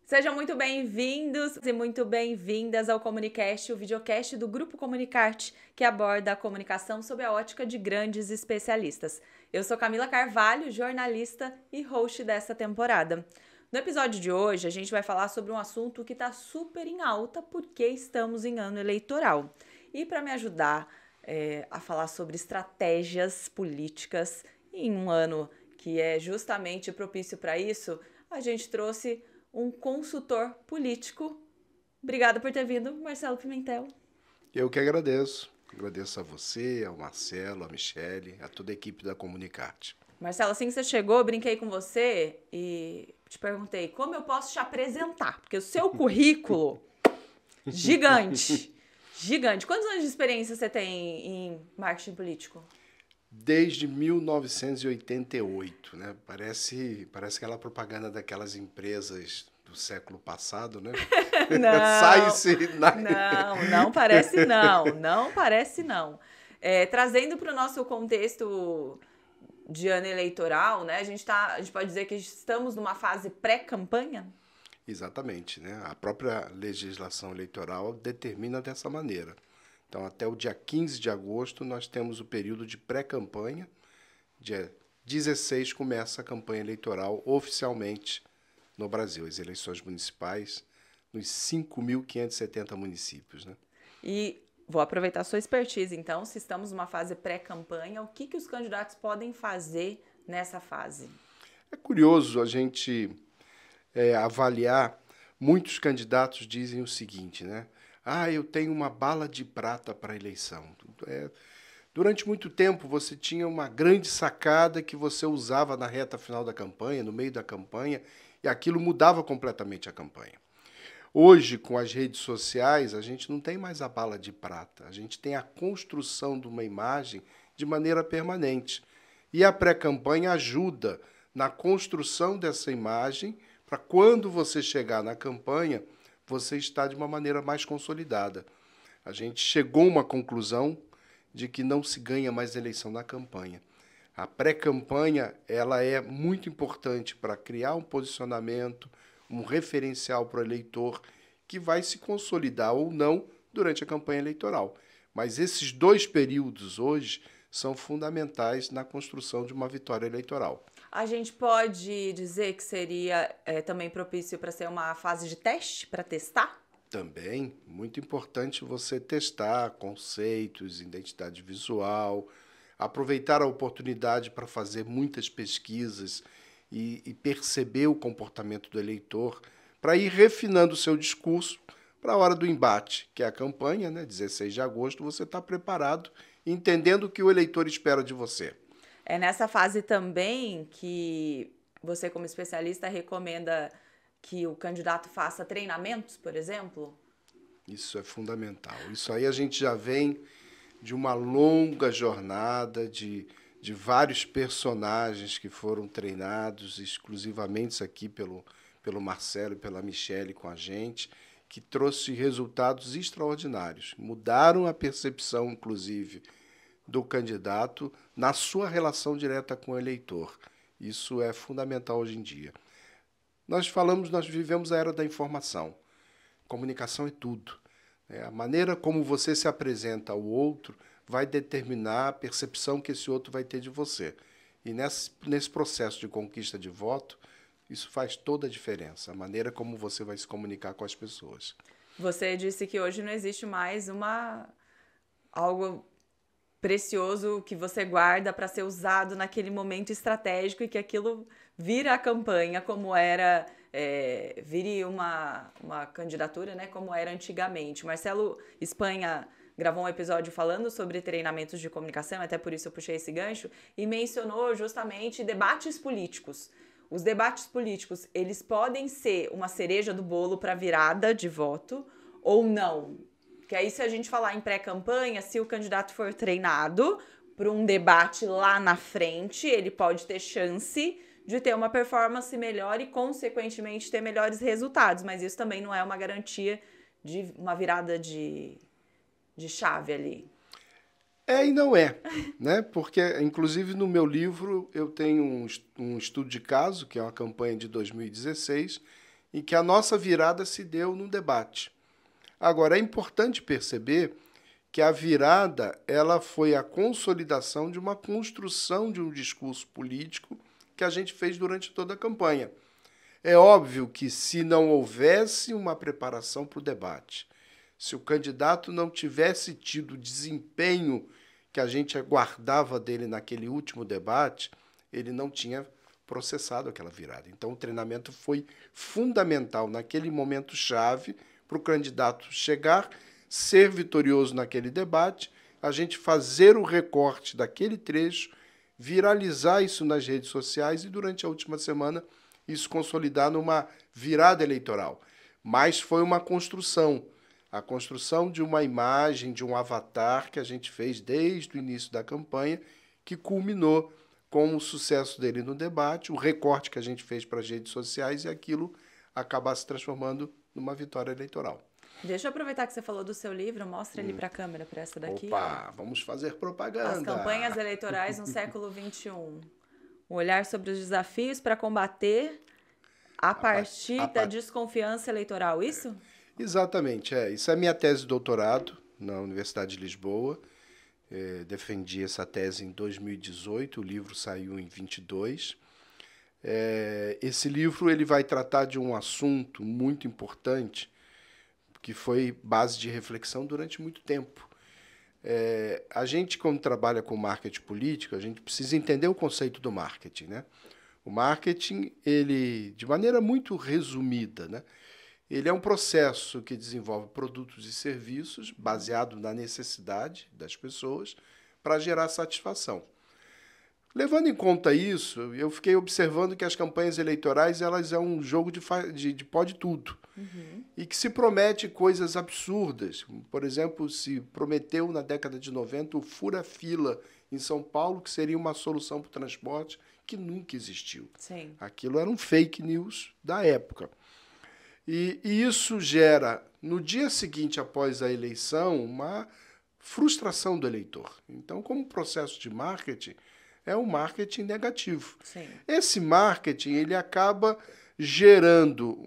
Sejam muito bem-vindos e muito bem-vindas ao Comunicast, o videocast do Grupo Comunicarte, que aborda a comunicação sob a ótica de grandes especialistas. Eu sou Camila Carvalho, jornalista e host dessa temporada. No episódio de hoje, a gente vai falar sobre um assunto que está super em alta porque estamos em ano eleitoral. E para me ajudar a falar sobre estratégias políticas em um ano que é justamente propício para isso, a gente trouxe um consultor político. Obrigada por ter vindo, Marcelo Pimentel. Eu que agradeço. Agradeço a você, ao Marcelo, a Michele, a toda a equipe da Comunicarte. Marcelo, assim que você chegou, eu brinquei com você e te perguntei como eu posso te apresentar, porque o seu currículo, gigante, gigante. Quantos anos de experiência você tem em marketing político? Desde 1988, né? Parece aquela propaganda daquelas empresas do século passado, né? Não, Sai-se não parece não parece não. Trazendo para o nosso contexto de ano eleitoral, né? A gente pode dizer que estamos numa fase pré-campanha? Exatamente, né? A própria legislação eleitoral determina dessa maneira. Então, até o dia 15 de agosto, nós temos o período de pré-campanha. Dia 16 começa a campanha eleitoral oficialmente no Brasil, as eleições municipais nos 5.570 municípios, né? E vou aproveitar a sua expertise, então, se estamos numa fase pré-campanha, o que os candidatos podem fazer nessa fase? É curioso a gente avaliar, muitos candidatos dizem o seguinte, né? Eu tenho uma bala de prata para a eleição. Durante muito tempo você tinha uma grande sacada que você usava na reta final da campanha, no meio da campanha, e aquilo mudava completamente a campanha. Hoje, com as redes sociais, a gente não tem mais a bala de prata, a gente tem a construção de uma imagem de maneira permanente. E a pré-campanha ajuda na construção dessa imagem para quando você chegar na campanha, você estar de uma maneira mais consolidada. A gente chegou a uma conclusão de que não se ganha mais eleição na campanha. A pré-campanha ela é muito importante para criar um posicionamento, um referencial para o eleitor que vai se consolidar ou não durante a campanha eleitoral. Mas esses dois períodos hoje são fundamentais na construção de uma vitória eleitoral. A gente pode dizer que seria também propício para ser uma fase de teste, para testar? Também, muito importante você testar conceitos, identidade visual, aproveitar a oportunidade para fazer muitas pesquisas e perceber o comportamento do eleitor, para ir refinando o seu discurso para a hora do embate, que é a campanha, né? 16 de agosto, você está preparado, entendendo o que o eleitor espera de você. É nessa fase também que você, como especialista, recomenda que o candidato faça treinamentos, por exemplo? Isso é fundamental. Isso aí a gente já vem de uma longa jornada de vários personagens que foram treinados exclusivamente aqui pelo Marcelo e pela Michele com a gente, que trouxe resultados extraordinários. Mudaram a percepção, inclusive, do candidato na sua relação direta com o eleitor. Isso é fundamental hoje em dia. Nós vivemos a era da informação. Comunicação é tudo. A maneira como você se apresenta ao outro vai determinar a percepção que esse outro vai ter de você. E nesse processo de conquista de voto, isso faz toda a diferença, a maneira como você vai se comunicar com as pessoas. Você disse que hoje não existe mais algo precioso que você guarda para ser usado naquele momento estratégico e que aquilo vira a campanha como era, vire uma candidatura, né, como era antigamente. Marcelo Espanha gravou um episódio falando sobre treinamentos de comunicação, até por isso eu puxei esse gancho, e mencionou justamente debates políticos. Os debates políticos, eles podem ser uma cereja do bolo para virada de voto ou não. Que aí, se a gente falar em pré-campanha, se o candidato for treinado para um debate lá na frente, ele pode ter chance de ter uma performance melhor e, consequentemente, ter melhores resultados. Mas isso também não é uma garantia de uma virada de chave ali. E não é, né? Porque, inclusive, no meu livro eu tenho um estudo de caso, que é uma campanha de 2016, em que a nossa virada se deu no debate. Agora, é importante perceber que a virada ela foi a consolidação de uma construção de um discurso político que a gente fez durante toda a campanha. É óbvio que se não houvesse uma preparação para o debate, se o candidato não tivesse tido o desempenho que a gente aguardava dele naquele último debate, ele não tinha processado aquela virada. Então, o treinamento foi fundamental naquele momento chave para o candidato chegar, ser vitorioso naquele debate, a gente fazer o recorte daquele trecho, viralizar isso nas redes sociais e, durante a última semana, isso consolidar numa virada eleitoral. Mas foi uma construção, a construção de uma imagem, de um avatar que a gente fez desde o início da campanha, que culminou com o sucesso dele no debate, o recorte que a gente fez para as redes sociais e aquilo acabar se transformando numa vitória eleitoral. Deixa eu aproveitar que você falou do seu livro, mostra ele para a câmera, para essa daqui. Opa, vamos fazer propaganda. As campanhas eleitorais no século XXI. O olhar sobre os desafios para combater a partir da desconfiança eleitoral, isso? Exatamente, isso é minha tese de doutorado na Universidade de Lisboa. Defendi essa tese em 2018, o livro saiu em 22. Esse livro ele vai tratar de um assunto muito importante que foi base de reflexão durante muito tempo. A gente, quando trabalha com marketing político, a gente precisa entender o conceito do marketing, né? O marketing, ele, de maneira muito resumida, né? Ele é um processo que desenvolve produtos e serviços baseado na necessidade das pessoas para gerar satisfação. Levando em conta isso, eu fiquei observando que as campanhas eleitorais elas é um jogo de pode tudo. Uhum. E que se promete coisas absurdas. Por exemplo, se prometeu na década de 90 o fura-fila em São Paulo, que seria uma solução para o transporte, que nunca existiu. Sim. Aquilo era um fake news da época. E isso gera, no dia seguinte após a eleição, uma frustração do eleitor. Então, como processo de marketing, é um marketing negativo. Sim. Esse marketing ele acaba gerando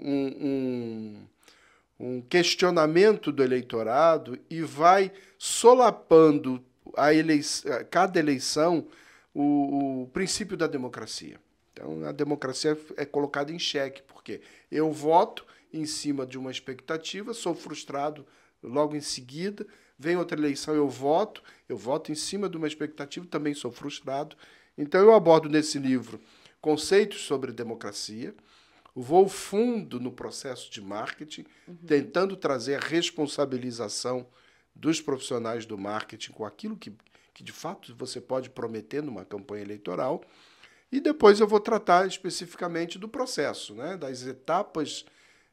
um questionamento do eleitorado e vai solapando cada eleição o princípio da democracia. Então, a democracia é colocada em xeque, porque eu voto em cima de uma expectativa, sou frustrado logo em seguida, vem outra eleição, eu voto em cima de uma expectativa, também sou frustrado. Então, eu abordo nesse livro conceitos sobre democracia, vou fundo no processo de marketing, tentando trazer a responsabilização dos profissionais do marketing com aquilo que de fato você pode prometer numa campanha eleitoral. E depois eu vou tratar especificamente do processo, né, das etapas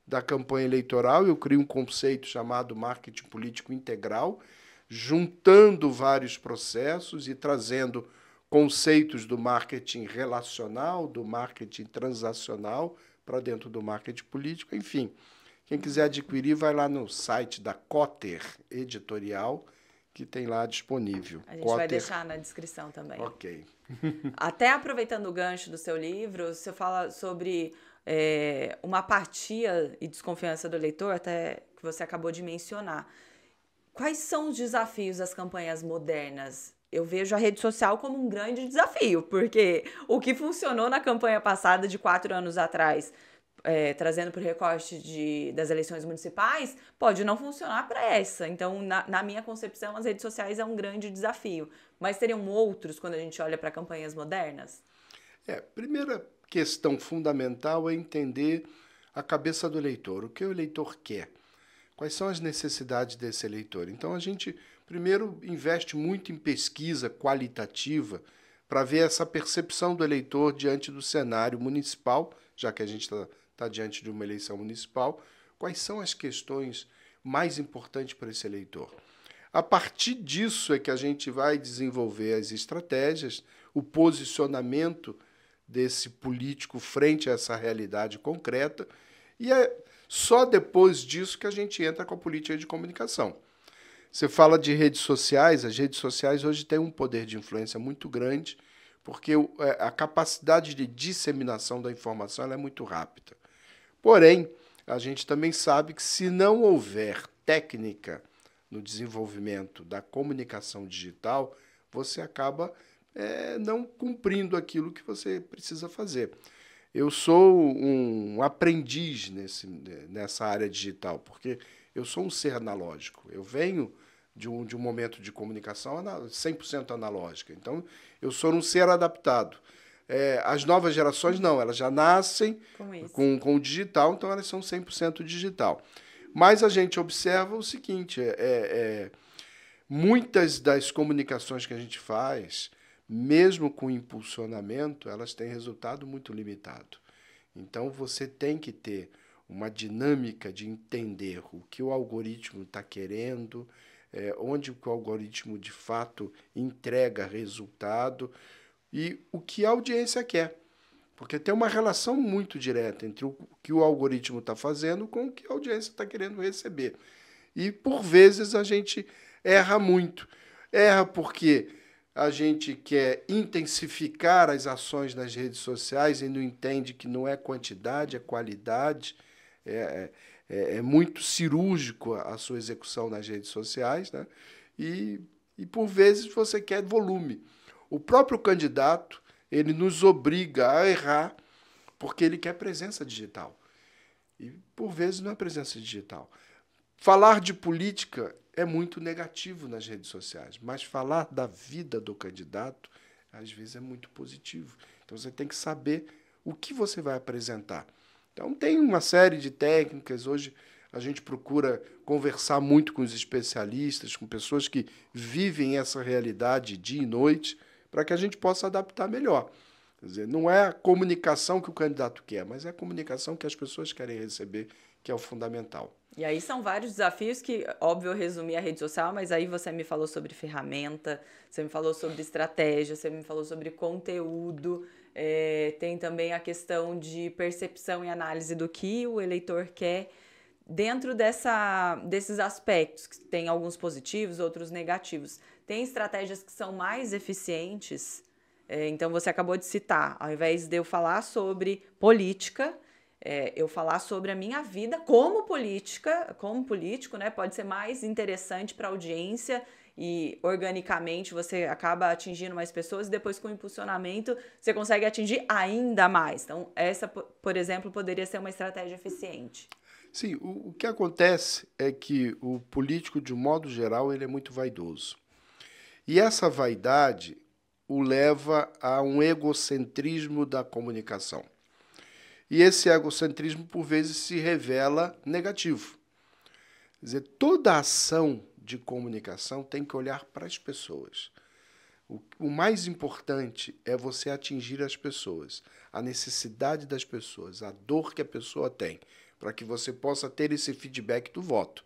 da campanha eleitoral. Eu crio um conceito chamado marketing político integral, juntando vários processos e trazendo conceitos do marketing relacional, do marketing transacional para dentro do marketing político. Enfim, quem quiser adquirir, vai lá no site da Cotter Editorial, que tem lá disponível. A gente vai deixar na descrição também. Ok. Até aproveitando o gancho do seu livro, você fala sobre uma apatia e desconfiança do eleitor, até que você acabou de mencionar. Quais são os desafios das campanhas modernas? Eu vejo a rede social como um grande desafio, porque o que funcionou na campanha passada de 4 anos atrás, trazendo para o recorte das eleições municipais, pode não funcionar para essa. Então, na minha concepção, as redes sociais é um grande desafio. Mas teriam outros quando a gente olha para campanhas modernas? Primeira questão fundamental é entender a cabeça do eleitor, o que o eleitor quer, quais são as necessidades desse eleitor. Então, a gente primeiro investe muito em pesquisa qualitativa para ver essa percepção do eleitor diante do cenário municipal, já que a gente está diante de uma eleição municipal, quais são as questões mais importantes para esse eleitor. A partir disso é que a gente vai desenvolver as estratégias, o posicionamento desse político frente a essa realidade concreta, e é só depois disso que a gente entra com a política de comunicação. Você fala de redes sociais, as redes sociais hoje têm um poder de influência muito grande, porque a capacidade de disseminação da informação ela é muito rápida. Porém, a gente também sabe que se não houver técnica no desenvolvimento da comunicação digital, você acaba não cumprindo aquilo que você precisa fazer. Eu sou um aprendiz nessa área digital, porque eu sou um ser analógico. Eu venho de um momento de comunicação 100% analógica. Então, eu sou um ser adaptado. As novas gerações, não, elas já nascem com o digital, então elas são 100% digital. Mas a gente observa o seguinte, muitas das comunicações que a gente faz, mesmo com impulsionamento, elas têm resultado muito limitado. Então, você tem que ter uma dinâmica de entender o que o algoritmo está querendo, onde o algoritmo, de fato, entrega resultado e o que a audiência quer. Porque tem uma relação muito direta entre o que o algoritmo está fazendo com o que a audiência está querendo receber. E, por vezes, a gente erra muito. Erra porque a gente quer intensificar as ações nas redes sociais e não entende que não é quantidade, é qualidade. É muito cirúrgico a sua execução nas redes sociais, né? E, por vezes, você quer volume. O próprio candidato, ele nos obriga a errar porque ele quer presença digital. E, por vezes, não é presença digital. Falar de política é muito negativo nas redes sociais, mas falar da vida do candidato, às vezes, é muito positivo. Então, você tem que saber o que você vai apresentar. Então, tem uma série de técnicas. Hoje, a gente procura conversar muito com os especialistas, com pessoas que vivem essa realidade dia e noite, para que a gente possa adaptar melhor. Quer dizer, não é a comunicação que o candidato quer, mas é a comunicação que as pessoas querem receber, que é o fundamental. E aí são vários desafios que, óbvio, eu resumi a rede social, mas aí você me falou sobre ferramenta, você me falou sobre estratégia, você me falou sobre conteúdo, tem também a questão de percepção e análise do que o eleitor quer. Dentro desses aspectos, que tem alguns positivos, outros negativos, tem estratégias que são mais eficientes. Então, você acabou de citar, ao invés de eu falar sobre política, eu falar sobre a minha vida como político, né? Pode ser mais interessante para a audiência e, organicamente, você acaba atingindo mais pessoas e depois, com o impulsionamento, você consegue atingir ainda mais. Então, essa, por exemplo, poderia ser uma estratégia eficiente. Sim, o que acontece é que o político, de um modo geral, ele é muito vaidoso. E essa vaidade o leva a um egocentrismo da comunicação. E esse egocentrismo, por vezes, se revela negativo. Quer dizer, toda ação de comunicação tem que olhar para as pessoas. O mais importante é você atingir as pessoas, a necessidade das pessoas, a dor que a pessoa tem, para que você possa ter esse feedback do voto.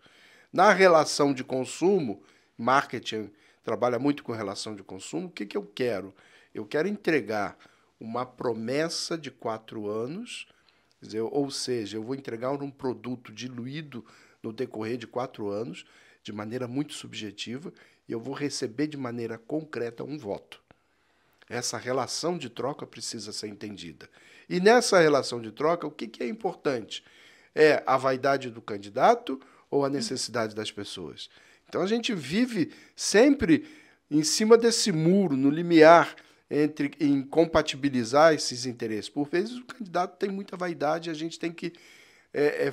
Na relação de consumo, marketing trabalha muito com relação de consumo, o que eu quero? Eu quero entregar uma promessa de 4 anos, quer dizer, ou seja, eu vou entregar um produto diluído no decorrer de 4 anos, de maneira muito subjetiva, e eu vou receber de maneira concreta um voto. Essa relação de troca precisa ser entendida. E nessa relação de troca, o que é importante? É a vaidade do candidato ou a necessidade das pessoas? Então, a gente vive sempre em cima desse muro, no limiar, em compatibilizar esses interesses. Por vezes, o candidato tem muita vaidade e a gente tem que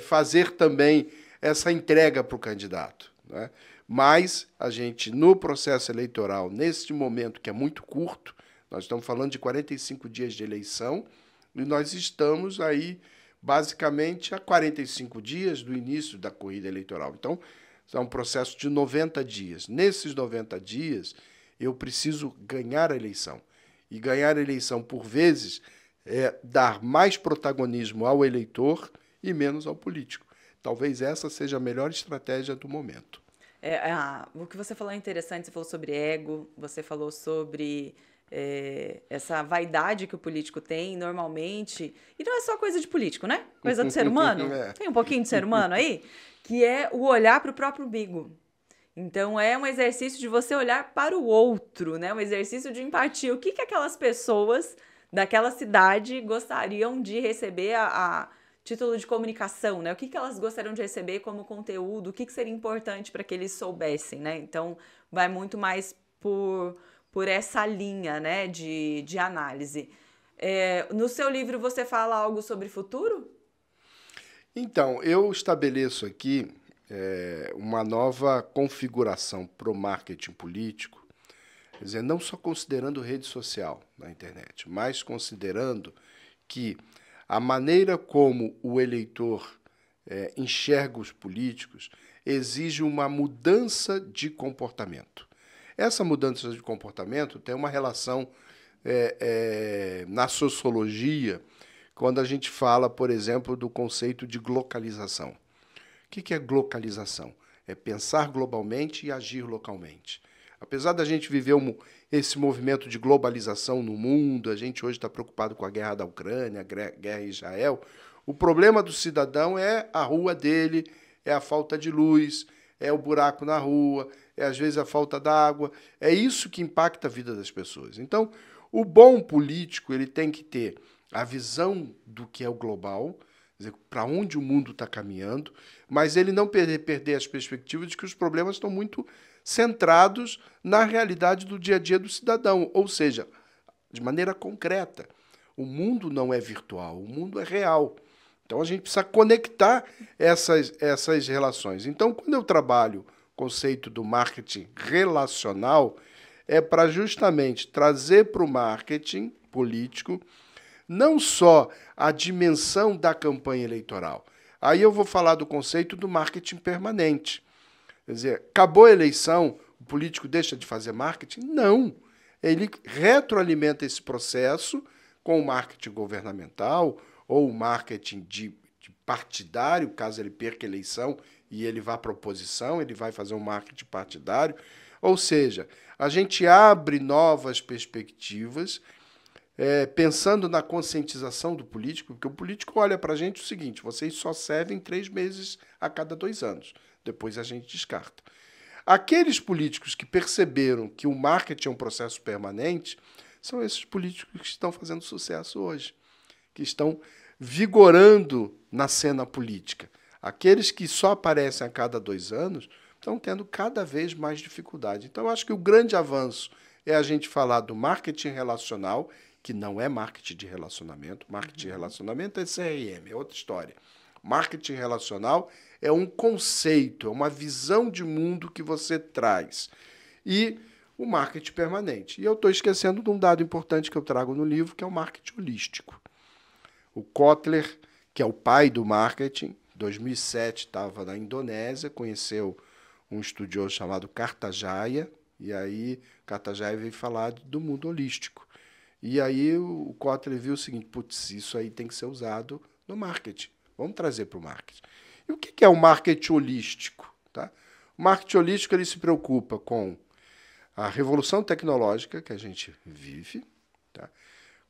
fazer também essa entrega para o candidato, né? Mas a gente, no processo eleitoral, nesse momento que é muito curto, nós estamos falando de 45 dias de eleição, e nós estamos aí, basicamente, a 45 dias do início da corrida eleitoral. Então, é um processo de 90 dias. Nesses 90 dias, eu preciso ganhar a eleição. E ganhar a eleição, por vezes, é dar mais protagonismo ao eleitor e menos ao político. Talvez essa seja a melhor estratégia do momento. O que você falou é interessante, você falou sobre ego, você falou sobre essa vaidade que o político tem normalmente, e não é só coisa de político, né? Coisa do ser humano, tem um pouquinho de ser humano aí, que é o olhar para o próprio umbigo. Então, é um exercício de você olhar para o outro, né? Um exercício de empatia. O que aquelas pessoas daquela cidade gostariam de receber título de comunicação, né? O que que elas gostariam de receber como conteúdo, o que que seria importante para que eles soubessem, né? Então, vai muito mais por essa linha, né, de análise. No seu livro você fala algo sobre futuro? Então, eu estabeleço aqui uma nova configuração para o marketing político, quer dizer, não só considerando rede social na internet, mas considerando que a maneira como o eleitor enxerga os políticos exige uma mudança de comportamento. Essa mudança de comportamento tem uma relação na sociologia, quando a gente fala, por exemplo, do conceito de glocalização. O que é glocalização? É pensar globalmente e agir localmente. Apesar da gente viver esse movimento de globalização no mundo, a gente hoje está preocupado com a guerra da Ucrânia, a guerra em Israel, o problema do cidadão é a rua dele, é a falta de luz, é o buraco na rua, é às vezes a falta d'água. É isso que impacta a vida das pessoas. Então, o bom político ele tem que ter a visão do que é o global, para onde o mundo está caminhando, mas ele não perder as perspectivas de que os problemas estão muito centrados na realidade do dia a dia do cidadão, ou seja, de maneira concreta. O mundo não é virtual, o mundo é real. Então a gente precisa conectar essas relações. Então, quando eu trabalho o conceito do marketing relacional, é para justamente trazer para o marketing político não só a dimensão da campanha eleitoral. Aí eu vou falar do conceito do marketing permanente. Quer dizer, acabou a eleição, o político deixa de fazer marketing? Não. Ele retroalimenta esse processo com o marketing governamental ou o marketing de partidário, caso ele perca a eleição e ele vá para a oposição, ele vai fazer um marketing partidário. Ou seja, a gente abre novas perspectivas, pensando na conscientização do político, porque o político olha para a gente o seguinte: vocês só servem 3 meses a cada 2 anos. Depois a gente descarta. Aqueles políticos que perceberam que o marketing é um processo permanente são esses políticos que estão fazendo sucesso hoje, que estão vigorando na cena política. Aqueles que só aparecem a cada 2 anos estão tendo cada vez mais dificuldade. Então, eu acho que o grande avanço é a gente falar do marketing relacional, que não é marketing de relacionamento. Marketing de relacionamento é CRM, é outra história. Marketing relacional é um conceito, é uma visão de mundo que você traz. E o marketing permanente. E eu estou esquecendo de um dado importante que eu trago no livro, que é o marketing holístico. O Kotler, que é o pai do marketing, em 2007 estava na Indonésia, conheceu um estudioso chamado Kartajaya, e aí Kartajaya veio falar do mundo holístico. E aí o Kotler viu o seguinte: putz, isso aí tem que ser usado no marketing. Vamos trazer para o marketing. E o que é o marketing holístico? Tá? O marketing holístico ele se preocupa com a revolução tecnológica que a gente vive, tá?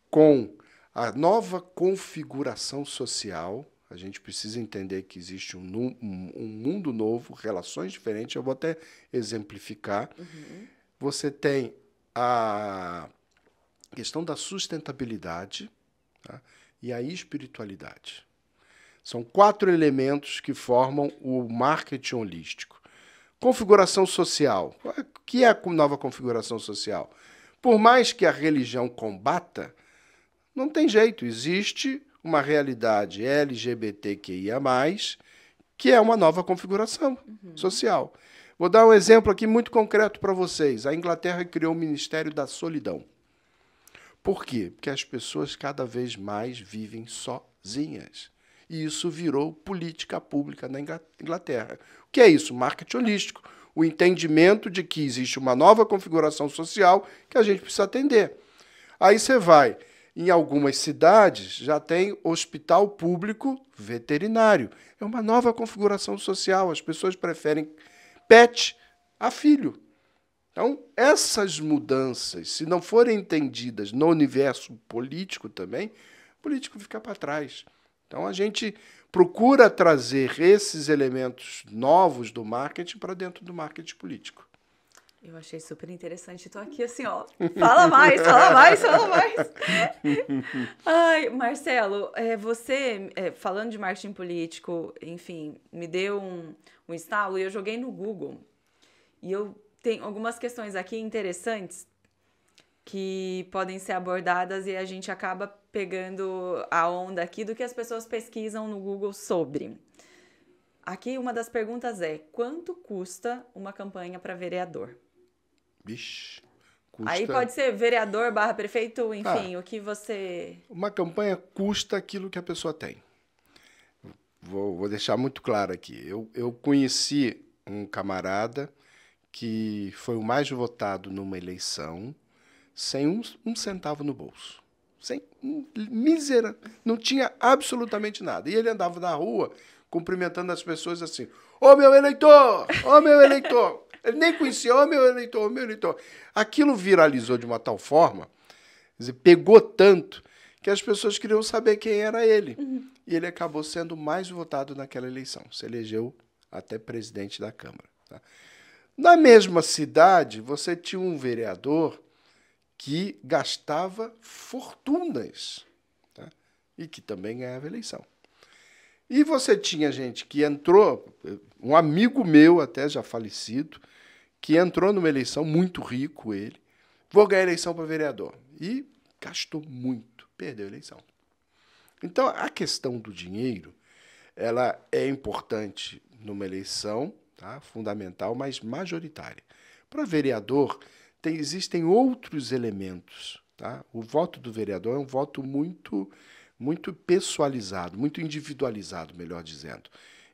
Com a nova configuração social. A gente precisa entender que existe um mundo novo, relações diferentes. Eu vou até exemplificar. Você tem a questão da sustentabilidade, tá? E a espiritualidade. São 4 elementos que formam o marketing holístico. Configuração social. O que é a nova configuração social? Por mais que a religião combata, não tem jeito. Existe uma realidade LGBTQIA+, que é uma nova configuração social. Vou dar um exemplo aqui muito concreto para vocês. A Inglaterra criou o Ministério da Solidão. Por quê? Porque as pessoas cada vez mais vivem sozinhas. E isso virou política pública na Inglaterra. O que é isso? Marketing holístico. O entendimento de que existe uma nova configuração social que a gente precisa atender. Aí você vai, em algumas cidades, já tem hospital público veterinário. É uma nova configuração social. As pessoas preferem pet a filho. Então, essas mudanças, se não forem entendidas no universo político também, o político fica para trás. Então, a gente procura trazer esses elementos novos do marketing para dentro do marketing político. Eu achei super interessante. Tô aqui assim, ó. Fala mais, fala mais, fala mais. Ai, Marcelo, você, falando de marketing político, enfim, me deu um estalo e eu joguei no Google. E eu tenho algumas questões aqui interessantes que podem ser abordadas e a gente acaba pegando a onda aqui do que as pessoas pesquisam no Google sobre. Aqui uma das perguntas é: quanto custa uma campanha para vereador? Vixe, Aí custa... pode ser vereador barra prefeito, enfim, o que você... Uma campanha custa aquilo que a pessoa tem. Vou deixar muito claro aqui. Eu conheci um camarada que foi o mais votado numa eleição sem um centavo no bolso. Sem mísera. Não tinha absolutamente nada. E ele andava na rua cumprimentando as pessoas assim: ô meu eleitor! Ô meu eleitor! Ele nem conhecia: ô meu eleitor, ô meu eleitor. Aquilo viralizou de uma tal forma, quer dizer, pegou tanto, que as pessoas queriam saber quem era ele. E ele acabou sendo mais votado naquela eleição. Se elegeu até presidente da Câmara. Tá? Na mesma cidade, você tinha um vereador que gastava fortunas, tá? E que também ganhava eleição. E você tinha gente que entrou, um amigo meu, até já falecido, que entrou numa eleição, muito rico ele, vou ganhar eleição para vereador. E gastou muito, perdeu a eleição. Então, a questão do dinheiro, ela é importante numa eleição, tá? Fundamental, mas majoritária. Para vereador, existem outros elementos. Tá? O voto do vereador é um voto muito pessoalizado, muito individualizado, melhor dizendo.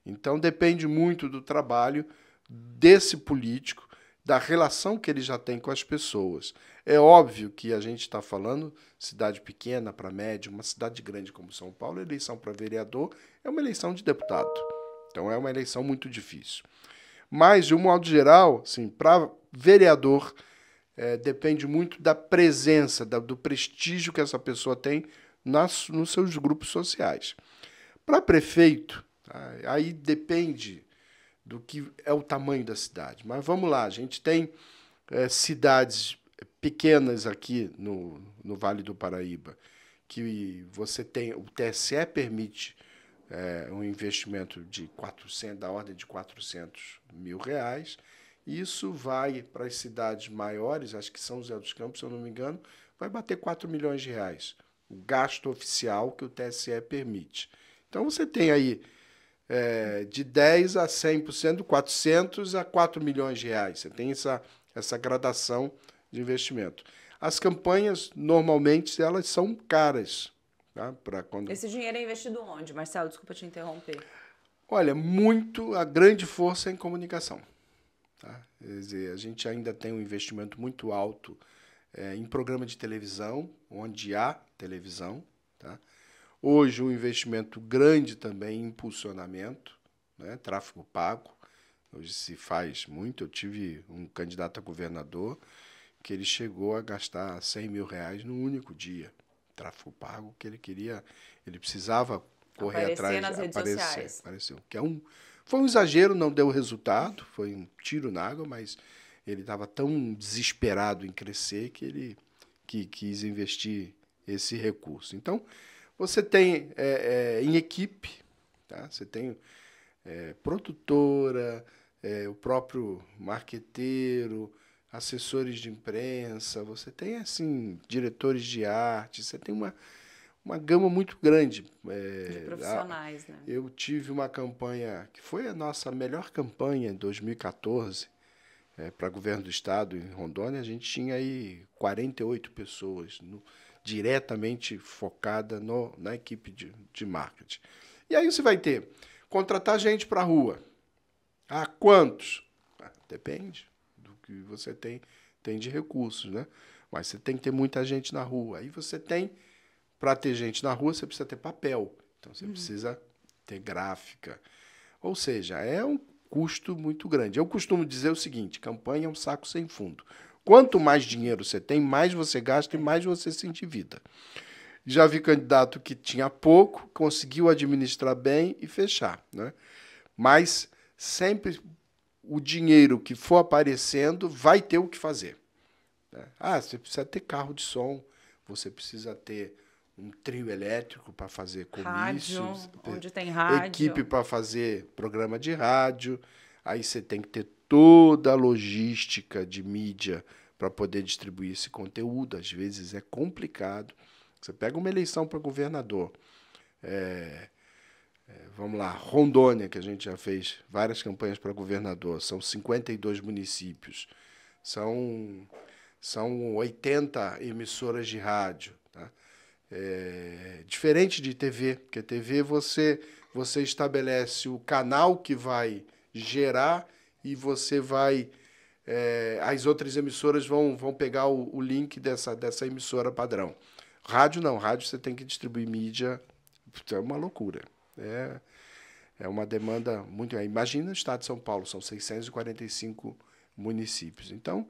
Então, depende muito do trabalho desse político, da relação que ele já tem com as pessoas. É óbvio que a gente está falando cidade pequena para média, uma cidade grande como São Paulo, a eleição para vereador é uma eleição de deputado. Então, é uma eleição muito difícil. Mas, de um modo geral, assim, para vereador, depende muito da presença, do prestígio que essa pessoa tem nos seus grupos sociais. Para prefeito, tá, aí depende do que é o tamanho da cidade. Mas vamos lá, a gente tem cidades pequenas aqui no Vale do Paraíba, que você tem, o TSE permite um investimento da ordem de R$400 mil. Isso vai para as cidades maiores, acho que São José dos Campos, se eu não me engano, vai bater R$4 milhões, o gasto oficial que o TSE permite. Então, você tem aí de 10% a 100%, 400 a R$4 milhões. Você tem essa gradação de investimento. As campanhas, normalmente, elas são caras. Tá? Esse dinheiro é investido onde, Marcelo? Desculpa te interromper. Olha, a grande força é em comunicação. Tá? Quer dizer, a gente ainda tem um investimento muito alto em programa de televisão, onde há televisão. Tá? Hoje, um investimento grande também em impulsionamento, né? Tráfego pago. Hoje se faz muito. Eu tive um candidato a governador que ele chegou a gastar R$100 mil num único dia. Tráfego pago, que ele precisava correr atrás, nas redes sociais. Apareceu. Foi um exagero, não deu resultado, foi um tiro na água, mas ele estava tão desesperado em crescer que ele quis investir esse recurso. Então, você tem em equipe, tá? Você tem produtora, o próprio marqueteiro, assessores de imprensa, você tem assim diretores de arte, você tem uma gama muito grande de profissionais, né? Eu tive uma campanha que foi a nossa melhor campanha em 2014 para governo do estado em Rondônia. A gente tinha aí 48 pessoas diretamente focada na equipe de marketing. E aí você vai contratar gente para a rua. Quantos? Depende do que você tem de recursos, né? Mas você tem que ter muita gente na rua. Aí você para ter gente na rua, você precisa ter papel. Então, você precisa ter gráfica. Ou seja, é um custo muito grande. Eu costumo dizer o seguinte: campanha é um saco sem fundo. Quanto mais dinheiro você tem, mais você gasta e mais você se endivida. Já vi candidato que tinha pouco, conseguiu administrar bem e fechar, né? Mas sempre o dinheiro que for aparecendo vai ter o que fazer. Né? Você precisa ter carro de som, você precisa ter um trio elétrico para fazer comícios, Rádio, onde tem rádio. equipe para fazer programa de rádio. Aí você tem que ter toda a logística de mídia para poder distribuir esse conteúdo. Às vezes é complicado. Você pega uma eleição para governador. Vamos lá, Rondônia, que a gente já fez várias campanhas para governador. São 52 municípios. São 80 emissoras de rádio. Tá? Diferente de TV, porque TV você estabelece o canal que vai gerar e você vai... as outras emissoras vão pegar o link dessa emissora padrão. Rádio não, rádio você tem que distribuir mídia, é uma loucura. É uma demanda muito... Imagina o estado de São Paulo, são 645 municípios. Então,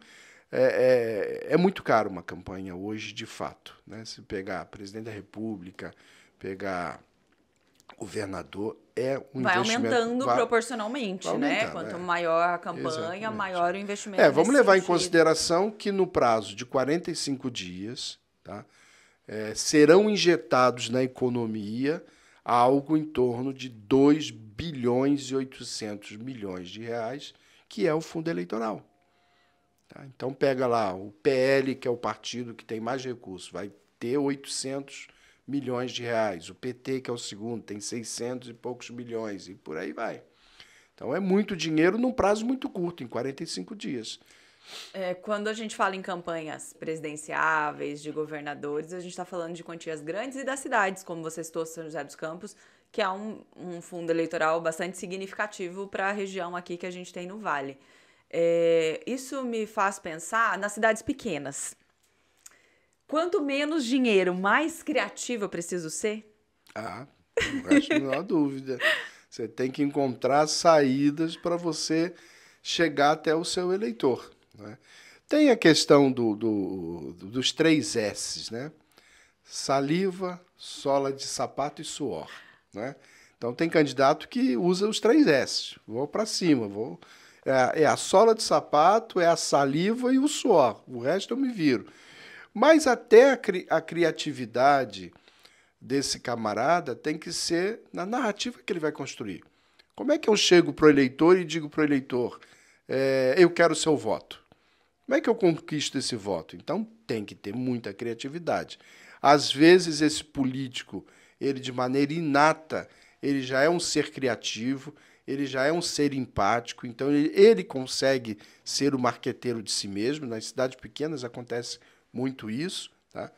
é muito caro uma campanha hoje, de fato. Né? Se pegar presidente da República, pegar governador, é um vai investimento... aumentando proporcionalmente, né? Quanto maior a campanha, Exatamente. maior o investimento. Vamos levar em consideração que no prazo de 45 dias, tá, serão injetados na economia algo em torno de 2 bilhões e 800 milhões de reais, que é o fundo eleitoral. Tá? Então, pega lá o PL, que é o partido que tem mais recursos, vai ter 800 milhões de reais. O PT, que é o segundo, tem 600 e poucos milhões, e por aí vai. Então, é muito dinheiro num prazo muito curto, em 45 dias. Quando a gente fala em campanhas presidenciáveis, de governadores, a gente está falando de quantias grandes e das cidades, como você citou, São José dos Campos, que é um fundo eleitoral bastante significativo para a região aqui que a gente tem no Vale. Isso me faz pensar nas cidades pequenas. Quanto menos dinheiro, mais criativo eu preciso ser? Não acho a menor dúvida. Você tem que encontrar saídas para você chegar até o seu eleitor. Né? Tem a questão dos 3 S's, né? Saliva, sola de sapato e suor. Né? Então, tem candidato que usa os 3 S's. Vou para cima, é a sola de sapato, é a saliva e o suor. O resto eu me viro. Mas até a criatividade desse camarada tem que ser na narrativa que ele vai construir. Como é que eu chego para o eleitor e digo para o eleitor, eu quero o seu voto? Como é que eu conquisto esse voto? Então, tem que ter muita criatividade. Às vezes, esse político, ele de maneira inata, ele já é um ser criativo, ele já é um ser empático, então ele consegue ser o marqueteiro de si mesmo. Nas cidades pequenas acontece muito isso, tá?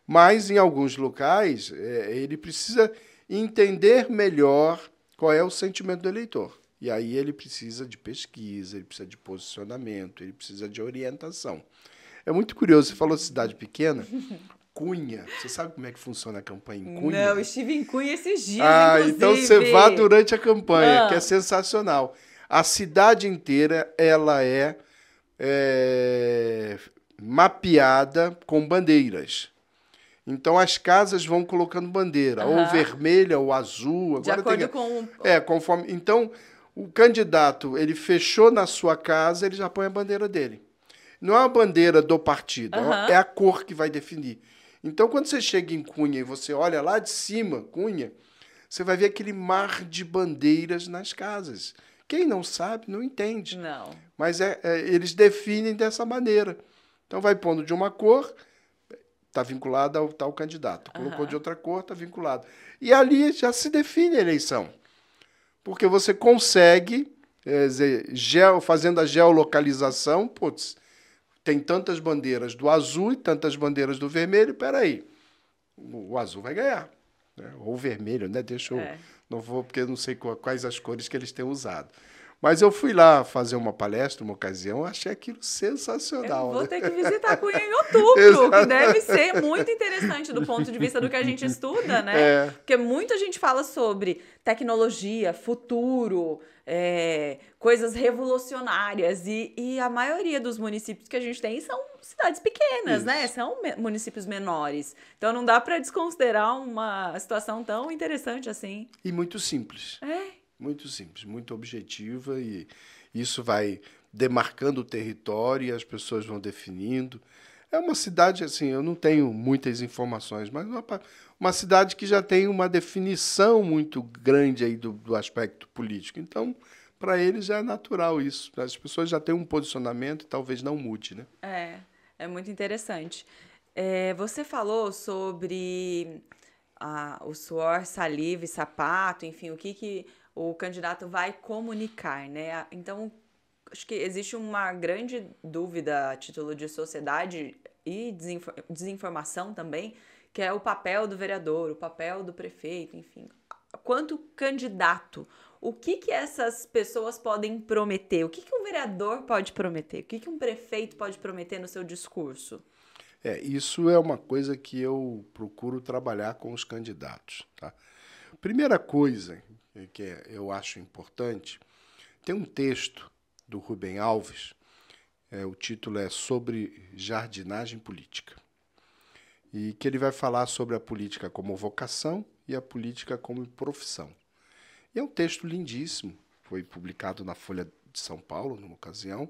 Mas, em alguns locais, ele precisa entender melhor qual é o sentimento do eleitor. E aí ele precisa de pesquisa, ele precisa de posicionamento, ele precisa de orientação. É muito curioso, você falou cidade pequena, Cunha. Você sabe como é que funciona a campanha em Cunha? Não, eu estive em Cunha esses dias, inclusive. Então você vá durante a campanha, que é sensacional. A cidade inteira ela é mapeada com bandeiras. Então, as casas vão colocando bandeira, ou vermelha, ou azul. De acordo com... conforme... Então, o candidato, ele fechou na sua casa, ele já põe a bandeira dele. Não é a bandeira do partido, é a cor que vai definir. Então, quando você chega em Cunha e você olha lá de cima, Cunha, você vai ver aquele mar de bandeiras nas casas. Quem não sabe, não entende. Não. Mas eles definem dessa maneira. Então, vai pondo de uma cor... está vinculado ao tal candidato. Colocou de outra cor, está vinculado. E ali já se define a eleição. Porque você consegue, fazendo a geolocalização, tem tantas bandeiras do azul e tantas bandeiras do vermelho, peraí, o azul vai ganhar. Né? Ou o vermelho, né? Não vou, porque eu não sei quais as cores que eles têm usado. Mas eu fui lá fazer uma palestra, uma ocasião, achei aquilo sensacional. Eu vou ter que visitar Cunha em outubro, que deve ser muito interessante do ponto de vista do que a gente estuda, né? Porque muita gente fala sobre tecnologia, futuro, coisas revolucionárias, e a maioria dos municípios que a gente tem são cidades pequenas, né? São municípios menores. Então não dá para desconsiderar uma situação tão interessante assim. E muito simples. Muito simples, muito objetiva e isso vai demarcando o território e as pessoas vão definindo. É uma cidade, assim, eu não tenho muitas informações, mas uma cidade que já tem uma definição muito grande aí do aspecto político. Então, para eles já é natural isso. As pessoas já têm um posicionamento e talvez não mude, né? É muito interessante. Você falou sobre o suor, saliva e sapato, enfim, o que o candidato vai comunicar, né? Então, acho que existe uma grande dúvida a título de sociedade e desinformação também, que é o papel do vereador, o papel do prefeito, enfim. Quanto candidato, o que essas pessoas podem prometer? O que um vereador pode prometer? O que um prefeito pode prometer no seu discurso? Isso é uma coisa que eu procuro trabalhar com os candidatos, tá? Primeira coisa que eu acho importante, tem um texto do Rubem Alves, o título é Sobre Jardinagem Política, e que ele vai falar sobre a política como vocação e a política como profissão. E é um texto lindíssimo, foi publicado na Folha de São Paulo, numa ocasião,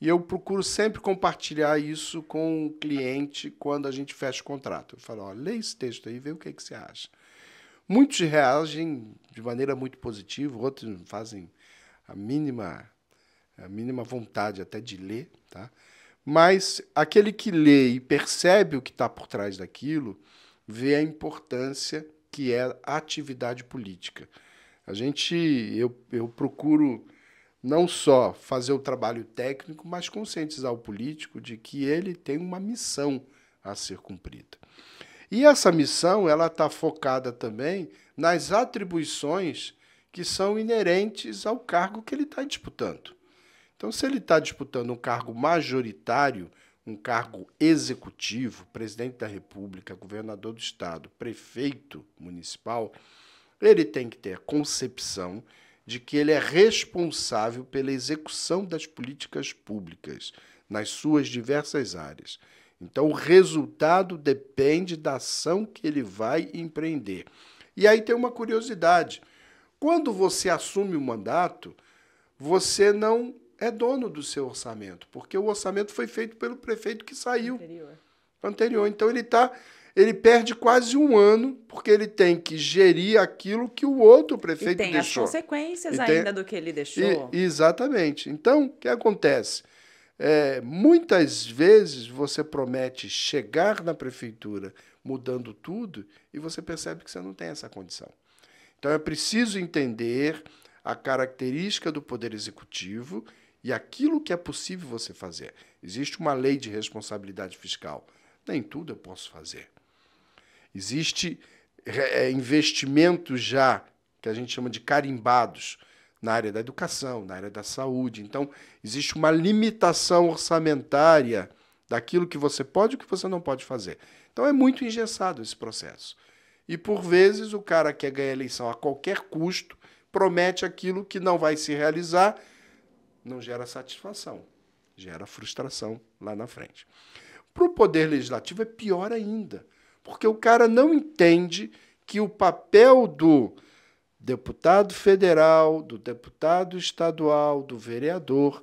e eu procuro sempre compartilhar isso com o cliente quando a gente fecha o contrato. Eu falo, lê esse texto aí e vê o que você acha. Muitos reagem de maneira muito positiva, outros fazem a mínima vontade até de ler, tá? Mas aquele que lê e percebe o que está por trás daquilo, vê a importância que é a atividade política. Eu procuro não só fazer o trabalho técnico, mas conscientizar o político de que ele tem uma missão a ser cumprida. E essa missão ela está focada também nas atribuições que são inerentes ao cargo que ele está disputando. Então, se ele está disputando um cargo majoritário, um cargo executivo, presidente da República, governador do estado, prefeito municipal, ele tem que ter a concepção de que ele é responsável pela execução das políticas públicas nas suas diversas áreas. Então, o resultado depende da ação que ele vai empreender. E aí tem uma curiosidade. Quando você assume o mandato, você não é dono do seu orçamento, porque o orçamento foi feito pelo prefeito que saiu anterior. Então, ele perde quase um ano, porque ele tem que gerir aquilo que o outro prefeito deixou. E tem as consequências ainda do que ele deixou. Exatamente. Então, o que acontece? Muitas vezes você promete chegar na prefeitura mudando tudo e você percebe que você não tem essa condição. Então, é preciso entender a característica do Poder Executivo e aquilo que é possível você fazer. Existe uma lei de responsabilidade fiscal. Nem tudo eu posso fazer. Existe investimento já, que a gente chama de carimbados, na área da educação, na área da saúde. Então, existe uma limitação orçamentária daquilo que você pode e o que você não pode fazer. Então, é muito engessado esse processo. E, por vezes, o cara quer ganhar a eleição a qualquer custo, promete aquilo que não vai se realizar, não gera satisfação, gera frustração lá na frente. Para o Poder Legislativo é pior ainda, porque o cara não entende que o papel do deputado federal, do deputado estadual, do vereador,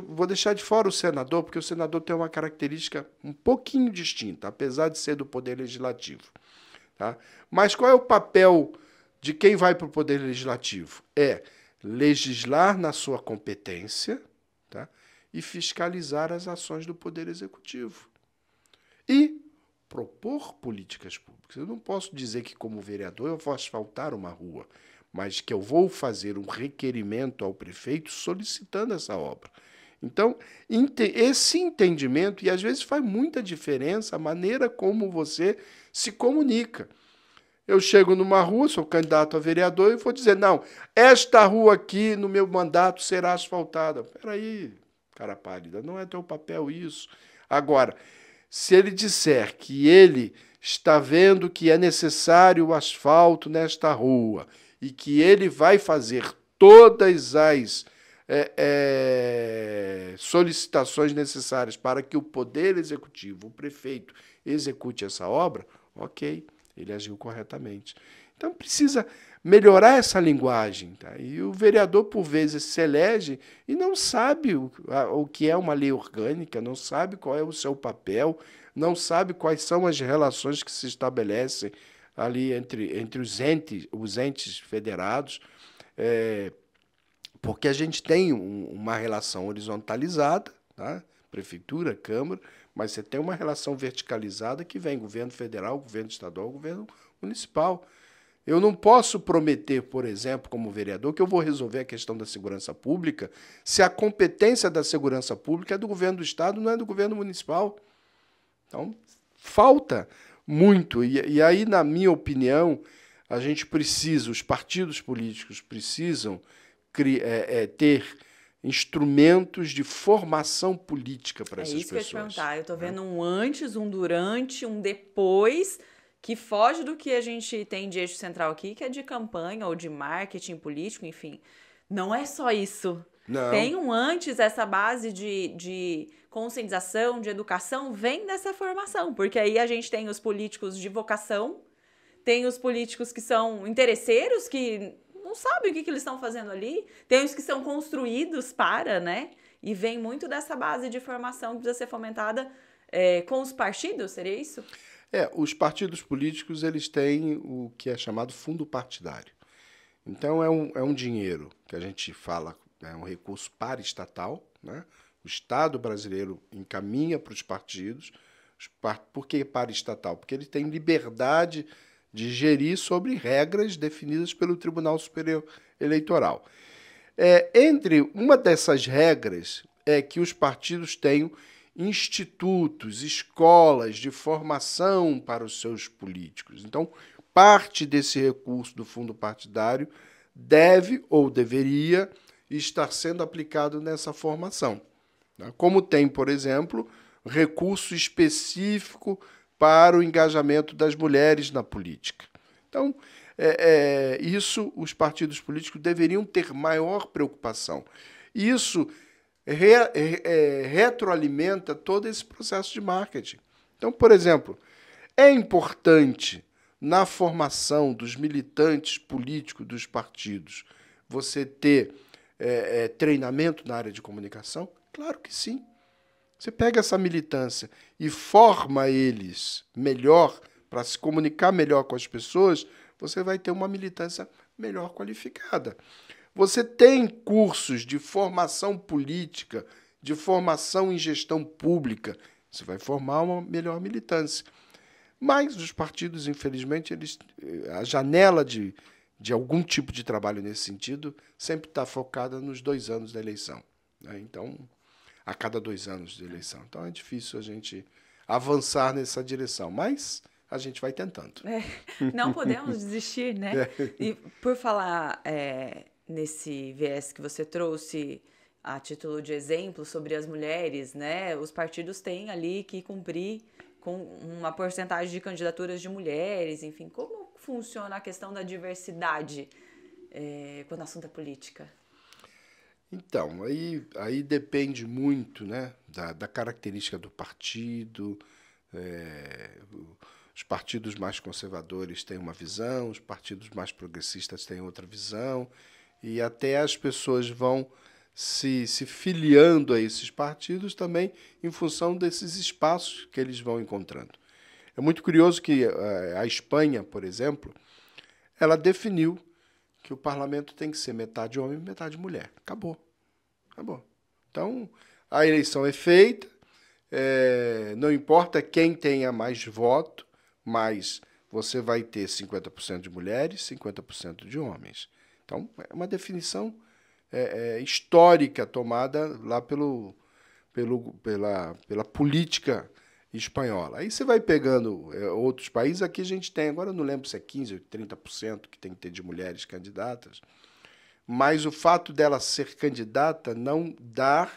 vou deixar de fora o senador, porque o senador tem uma característica um pouquinho distinta, apesar de ser do Poder Legislativo. Tá? Mas qual é o papel de quem vai para o Poder Legislativo? É legislar na sua competência, tá? E fiscalizar as ações do Poder Executivo. E propor políticas públicas. Eu não posso dizer que, como vereador, eu vou asfaltar uma rua, mas que eu vou fazer um requerimento ao prefeito solicitando essa obra. Então, esse entendimento, e às vezes faz muita diferença a maneira como você se comunica. Eu chego numa rua, sou candidato a vereador, e vou dizer, não, esta rua aqui no meu mandato será asfaltada. Peraí, cara pálida, não é teu papel isso. Agora, se ele disser que ele está vendo que é necessário o asfalto nesta rua e que ele vai fazer todas as solicitações necessárias para que o Poder Executivo, o prefeito, execute essa obra, ok, ele agiu corretamente. Então precisa melhorar essa linguagem. Tá? E o vereador, por vezes, se elege e não sabe o que é uma lei orgânica, não sabe qual é o seu papel, não sabe quais são as relações que se estabelecem ali entre os entes federados, porque a gente tem uma relação horizontalizada, tá? Prefeitura, Câmara, mas você tem uma relação verticalizada que vem governo federal, governo estadual, governo municipal. Eu não posso prometer, por exemplo, como vereador, que eu vou resolver a questão da segurança pública se a competência da segurança pública é do governo do Estado, não é do governo municipal. Então, falta muito. E aí, na minha opinião, a gente precisa, os partidos políticos precisam ter instrumentos de formação política para essas pessoas. É isso que eu ia te perguntar. Eu estou vendo um antes, um durante, um depois, que foge do que a gente tem de eixo central aqui, que é de campanha ou de marketing político, enfim. Não é só isso. Não. Tem um antes, essa base de conscientização, de educação, vem dessa formação. Porque aí a gente tem os políticos de vocação, tem os políticos que são interesseiros, que não sabem o que eles estão fazendo ali, tem os que são construídos para, né? E vem muito dessa base de formação que precisa ser fomentada com os partidos, seria isso? Os partidos políticos eles têm o que é chamado fundo partidário. Então, é um dinheiro que a gente fala, é um recurso paraestatal, né? O Estado brasileiro encaminha para os partidos. Por que paraestatal? Porque ele tem liberdade de gerir sobre regras definidas pelo Tribunal Superior Eleitoral. Entre uma dessas regras é que os partidos tenham institutos, escolas de formação para os seus políticos. Então, parte desse recurso do fundo partidário deve ou deveria estar sendo aplicado nessa formação. Como tem, por exemplo, recurso específico para o engajamento das mulheres na política. Então, isso os partidos políticos deveriam ter maior preocupação. Isso retroalimenta todo esse processo de marketing. Então, por exemplo, é importante na formação dos militantes políticos dos partidos você ter treinamento na área de comunicação? Claro que sim. Você pega essa militância e forma eles melhor para se comunicar melhor com as pessoas, você vai ter uma militância melhor qualificada. Você tem cursos de formação política, de formação em gestão pública, você vai formar uma melhor militância. Mas os partidos, infelizmente, a janela de algum tipo de trabalho nesse sentido sempre está focada nos 2 anos da eleição, né? Então, a cada 2 anos de eleição. Então, é difícil a gente avançar nessa direção, mas a gente vai tentando. Não podemos desistir, né? E por falar nesse viés que você trouxe a título de exemplo sobre as mulheres, né? Os partidos têm ali que cumprir com uma porcentagem de candidaturas de mulheres, enfim. Como funciona a questão da diversidade quando o assunto é política? Então, aí depende muito, né, da característica do partido. Os partidos mais conservadores têm uma visão, os partidos mais progressistas têm outra visão, e até as pessoas vão se filiando a esses partidos também em função desses espaços que eles vão encontrando. É muito curioso que a Espanha, por exemplo, ela definiu que o parlamento tem que ser metade homem e metade mulher. Acabou. Então, a eleição é feita, não importa quem tenha mais voto, mas você vai ter 50% de mulheres, 50% de homens. Então, é uma definição histórica tomada lá pela política espanhola. Aí você vai pegando outros países, aqui a gente tem, agora eu não lembro se é 15% ou 30% que tem que ter de mulheres candidatas, mas o fato dela ser candidata não dá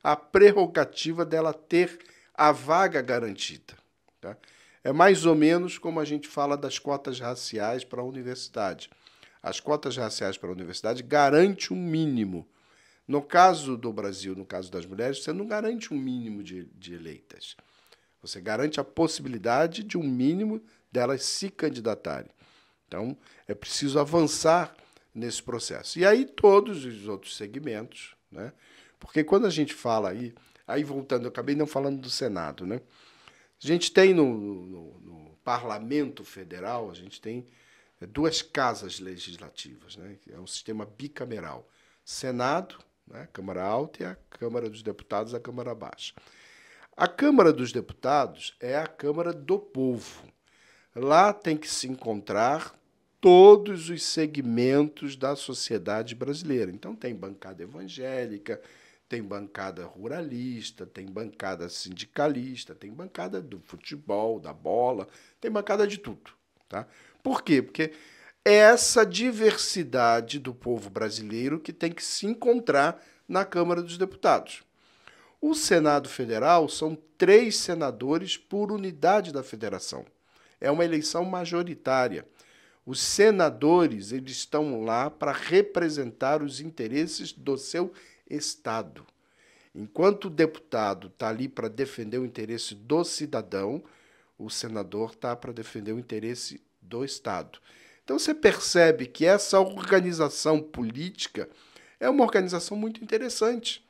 a prerrogativa dela ter a vaga garantida. Tá? É mais ou menos como a gente fala das cotas raciais para a universidade. As cotas raciais para a universidade garantem um mínimo. No caso do Brasil, no caso das mulheres, você não garante um mínimo de eleitas. Você garante a possibilidade de um mínimo delas se candidatarem. Então, é preciso avançar nesse processo. E aí todos os outros segmentos, né? Porque quando a gente fala aí voltando, eu acabei não falando do Senado, né? A gente tem no Parlamento Federal, a gente tem duas casas legislativas, né? É um sistema bicameral. Senado, né? Câmara Alta, e a Câmara dos Deputados, a Câmara Baixa. A Câmara dos Deputados é a Câmara do Povo. Lá tem que se encontrar todos os segmentos da sociedade brasileira. Então, tem bancada evangélica, tem bancada ruralista, tem bancada sindicalista, tem bancada do futebol, da bola, tem bancada de tudo. Tá? Por quê? Porque é essa diversidade do povo brasileiro que tem que se encontrar na Câmara dos Deputados. O Senado Federal são 3 senadores por unidade da federação. É uma eleição majoritária. Os senadores, eles estão lá para representar os interesses do seu Estado. Enquanto o deputado está ali para defender o interesse do cidadão, o senador está para defender o interesse do Estado. Então você percebe que essa organização política é uma organização muito interessante,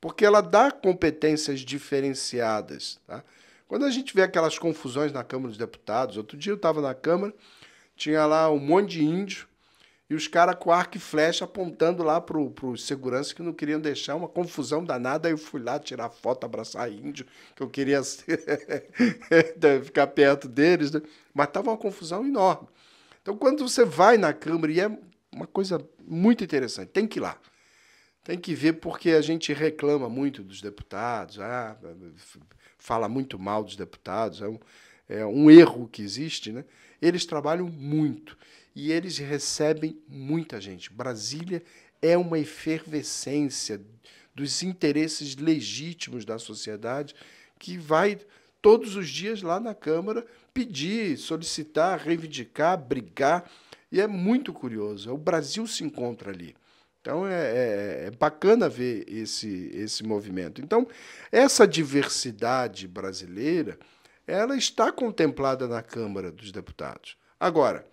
porque ela dá competências diferenciadas. Tá? Quando a gente vê aquelas confusões na Câmara dos Deputados, outro dia eu estava na Câmara, tinha lá um monte de índio, e os caras com arco e flecha apontando lá para os seguranças que não queriam deixar, uma confusão danada. Aí eu fui lá tirar foto, abraçar índio, que eu queria ficar perto deles, né? Mas estava uma confusão enorme. Então, quando você vai na Câmara, e é uma coisa muito interessante, tem que ir lá. Tem que ver, porque a gente reclama muito dos deputados, fala muito mal dos deputados, é um erro que existe, né? Eles trabalham muito e eles recebem muita gente. Brasília é uma efervescência dos interesses legítimos da sociedade que vai todos os dias lá na Câmara pedir, solicitar, reivindicar, brigar. E é muito curioso. O Brasil se encontra ali. Então, é bacana ver esse movimento. Então, essa diversidade brasileira, ela está contemplada na Câmara dos Deputados. Agora,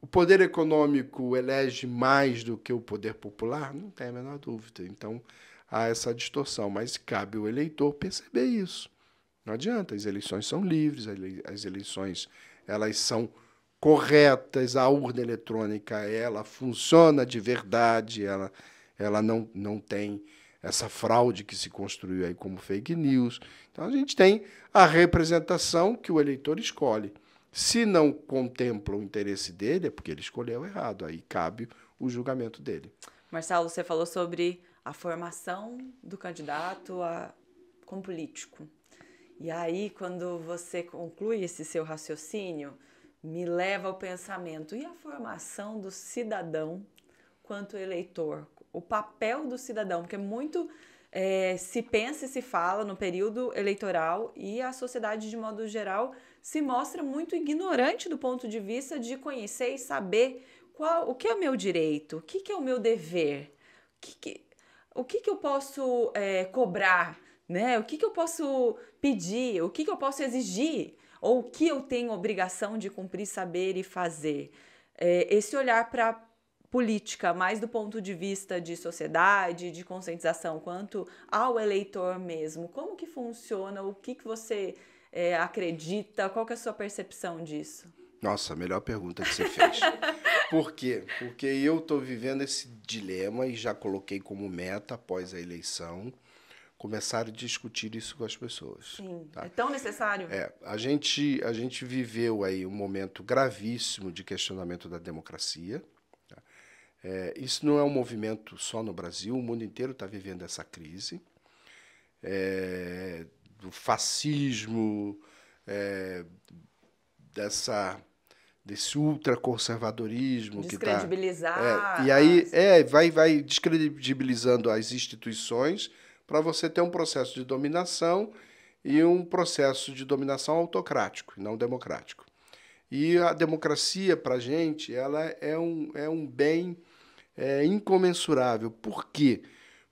o poder econômico elege mais do que o poder popular? Não tem a menor dúvida. Então, há essa distorção, mas cabe ao eleitor perceber isso. Não adianta, as eleições são livres, as eleições elas são corretas, a urna eletrônica ela funciona de verdade, ela não tem essa fraude que se construiu aí como fake news. Então, a gente tem a representação que o eleitor escolhe. Se não contempla o interesse dele, é porque ele escolheu errado. Aí cabe o julgamento dele. Marcelo, você falou sobre a formação do candidato como político. E aí, quando você conclui esse seu raciocínio, me leva ao pensamento, e a formação do cidadão quanto eleitor? O papel do cidadão, porque muito se pensa e se fala no período eleitoral e a sociedade, de modo geral, se mostra muito ignorante do ponto de vista de conhecer e saber o que é o meu direito, o que é o meu dever, o que eu posso cobrar, né? O que eu posso pedir, o que eu posso exigir, ou o que eu tenho obrigação de cumprir, saber e fazer. Esse olhar para política, mais do ponto de vista de sociedade, de conscientização, quanto ao eleitor mesmo. Como que funciona? O que você acredita? Qual que é a sua percepção disso? Nossa, a melhor pergunta que você fez. Por quê? Porque eu estou vivendo esse dilema e já coloquei como meta, após a eleição, começar a discutir isso com as pessoas. Sim, tá? É tão necessário. A gente viveu aí um momento gravíssimo de questionamento da democracia. Tá? Isso não é um movimento só no Brasil, o mundo inteiro está vivendo essa crise. Do fascismo, desse ultraconservadorismo que está... Descredibilizar. E aí vai descredibilizando as instituições para você ter um processo de dominação e um processo de dominação autocrático, não democrático. E a democracia, para a gente, ela é um bem incomensurável. Por quê?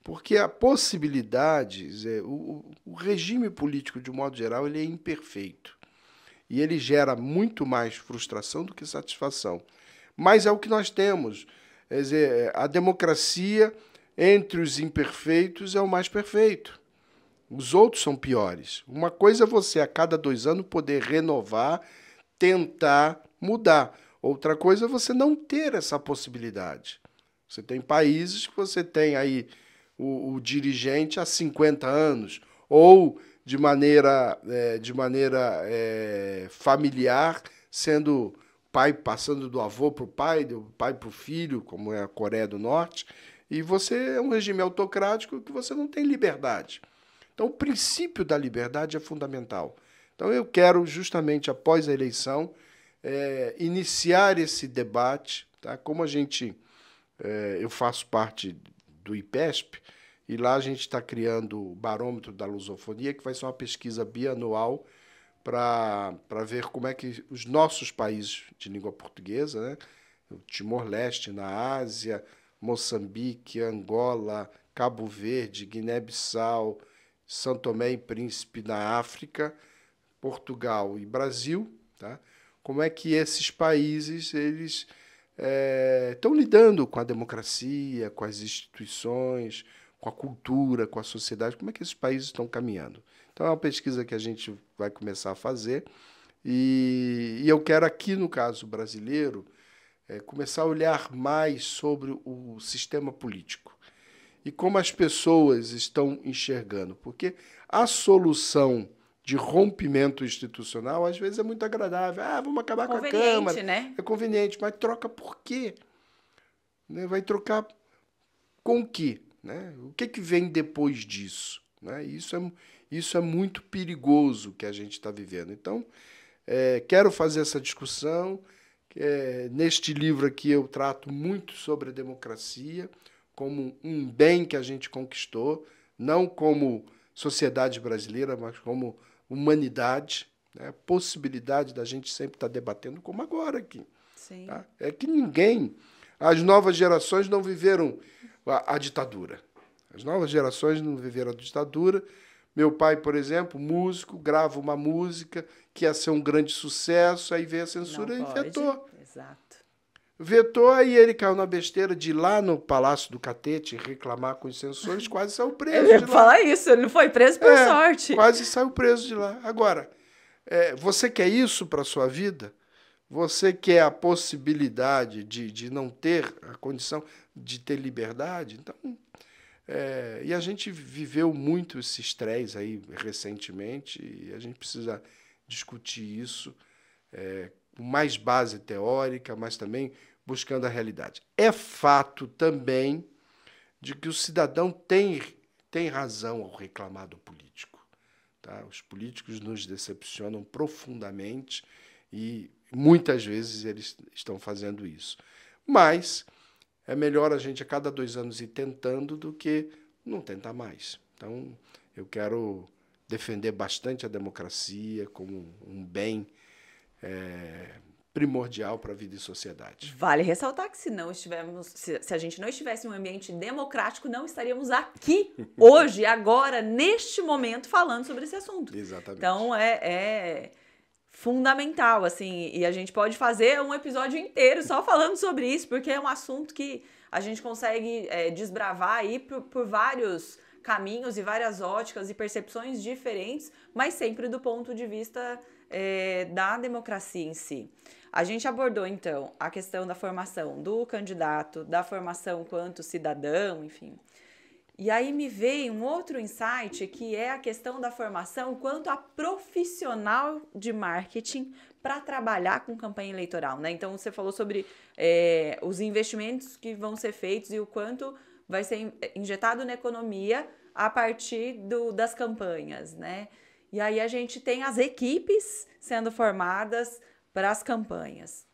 Porque a possibilidade, o regime político, de um modo geral, ele é imperfeito. e ele gera muito mais frustração do que satisfação. Mas é o que nós temos. Quer dizer, a democracia, entre os imperfeitos, é o mais perfeito. Os outros são piores. Uma coisa é você, a cada 2 anos, poder renovar, tentar mudar. Outra coisa é você não ter essa possibilidade. Você tem países que você tem aí o dirigente há 50 anos, ou de maneira familiar, sendo pai passando do avô para o pai, do pai para o filho, como é a Coreia do Norte, e você é um regime autocrático que você não tem liberdade. Então, o princípio da liberdade é fundamental. Então, eu quero, justamente após a eleição, iniciar esse debate. Tá? Como eu faço parte do IPESP, e lá a gente está criando o Barômetro da Lusofonia, que vai ser uma pesquisa bianual para ver como é que os nossos países de língua portuguesa, né? O Timor-Leste na Ásia, Moçambique, Angola, Cabo Verde, Guiné-Bissau, São Tomé e Príncipe na África, Portugal e Brasil, tá? Como é que esses países eles estão lidando com a democracia, com as instituições, com a cultura, com a sociedade, como é que esses países estão caminhando. Então, é uma pesquisa que a gente vai começar a fazer e eu quero aqui, no caso brasileiro, começar a olhar mais sobre o sistema político e como as pessoas estão enxergando, porque a solução de rompimento institucional, às vezes, é muito agradável. Vamos acabar com a Câmara. Né? É conveniente, mas troca por quê? Né? Vai trocar com o quê? Né? O que vem depois disso? Né? Isso é muito perigoso que a gente está vivendo. Então, quero fazer essa discussão. Neste livro aqui eu trato muito sobre a democracia como um bem que a gente conquistou, não como sociedade brasileira, mas como humanidade, né? Possibilidade da gente sempre estar debatendo, como agora aqui. Sim. Tá? É que as novas gerações não viveram a ditadura. As novas gerações não viveram a ditadura. Meu pai, por exemplo, músico, grava uma música que ia ser um grande sucesso, aí veio a censura e vetou. Exato. Vetou, aí ele caiu na besteira de ir lá no Palácio do Catete reclamar com os censores, quase saiu preso Eu ia de lá. falar isso, ele não foi preso por sorte. Quase saiu preso de lá. Agora, você quer isso para a sua vida? Você quer a possibilidade de não ter a condição de ter liberdade? Então, e a gente viveu muito esse estresse aí recentemente e a gente precisa discutir isso com mais base teórica, mas também buscando a realidade. É fato também de que o cidadão tem razão ao reclamar do político. Tá? Os políticos nos decepcionam profundamente e muitas vezes eles estão fazendo isso. Mas é melhor a gente a cada 2 anos ir tentando do que não tentar mais. Então, eu quero defender bastante a democracia como um bem primordial para a vida em sociedade. Vale ressaltar que se a gente não estivesse em um ambiente democrático, não estaríamos aqui hoje, agora, neste momento, falando sobre esse assunto. Exatamente. Então, é fundamental, assim, e a gente pode fazer um episódio inteiro só falando sobre isso, porque é um assunto que a gente consegue desbravar aí por vários caminhos e várias óticas e percepções diferentes, mas sempre do ponto de vista da democracia em si. A gente abordou, então, a questão da formação do candidato, da formação quanto cidadão, enfim. E aí me veio um outro insight, que é a questão da formação quanto a profissional de marketing para trabalhar com campanha eleitoral, né? Então, você falou sobre os investimentos que vão ser feitos e o quanto vai ser injetado na economia a partir das campanhas, né? E aí a gente tem as equipes sendo formadas para as campanhas.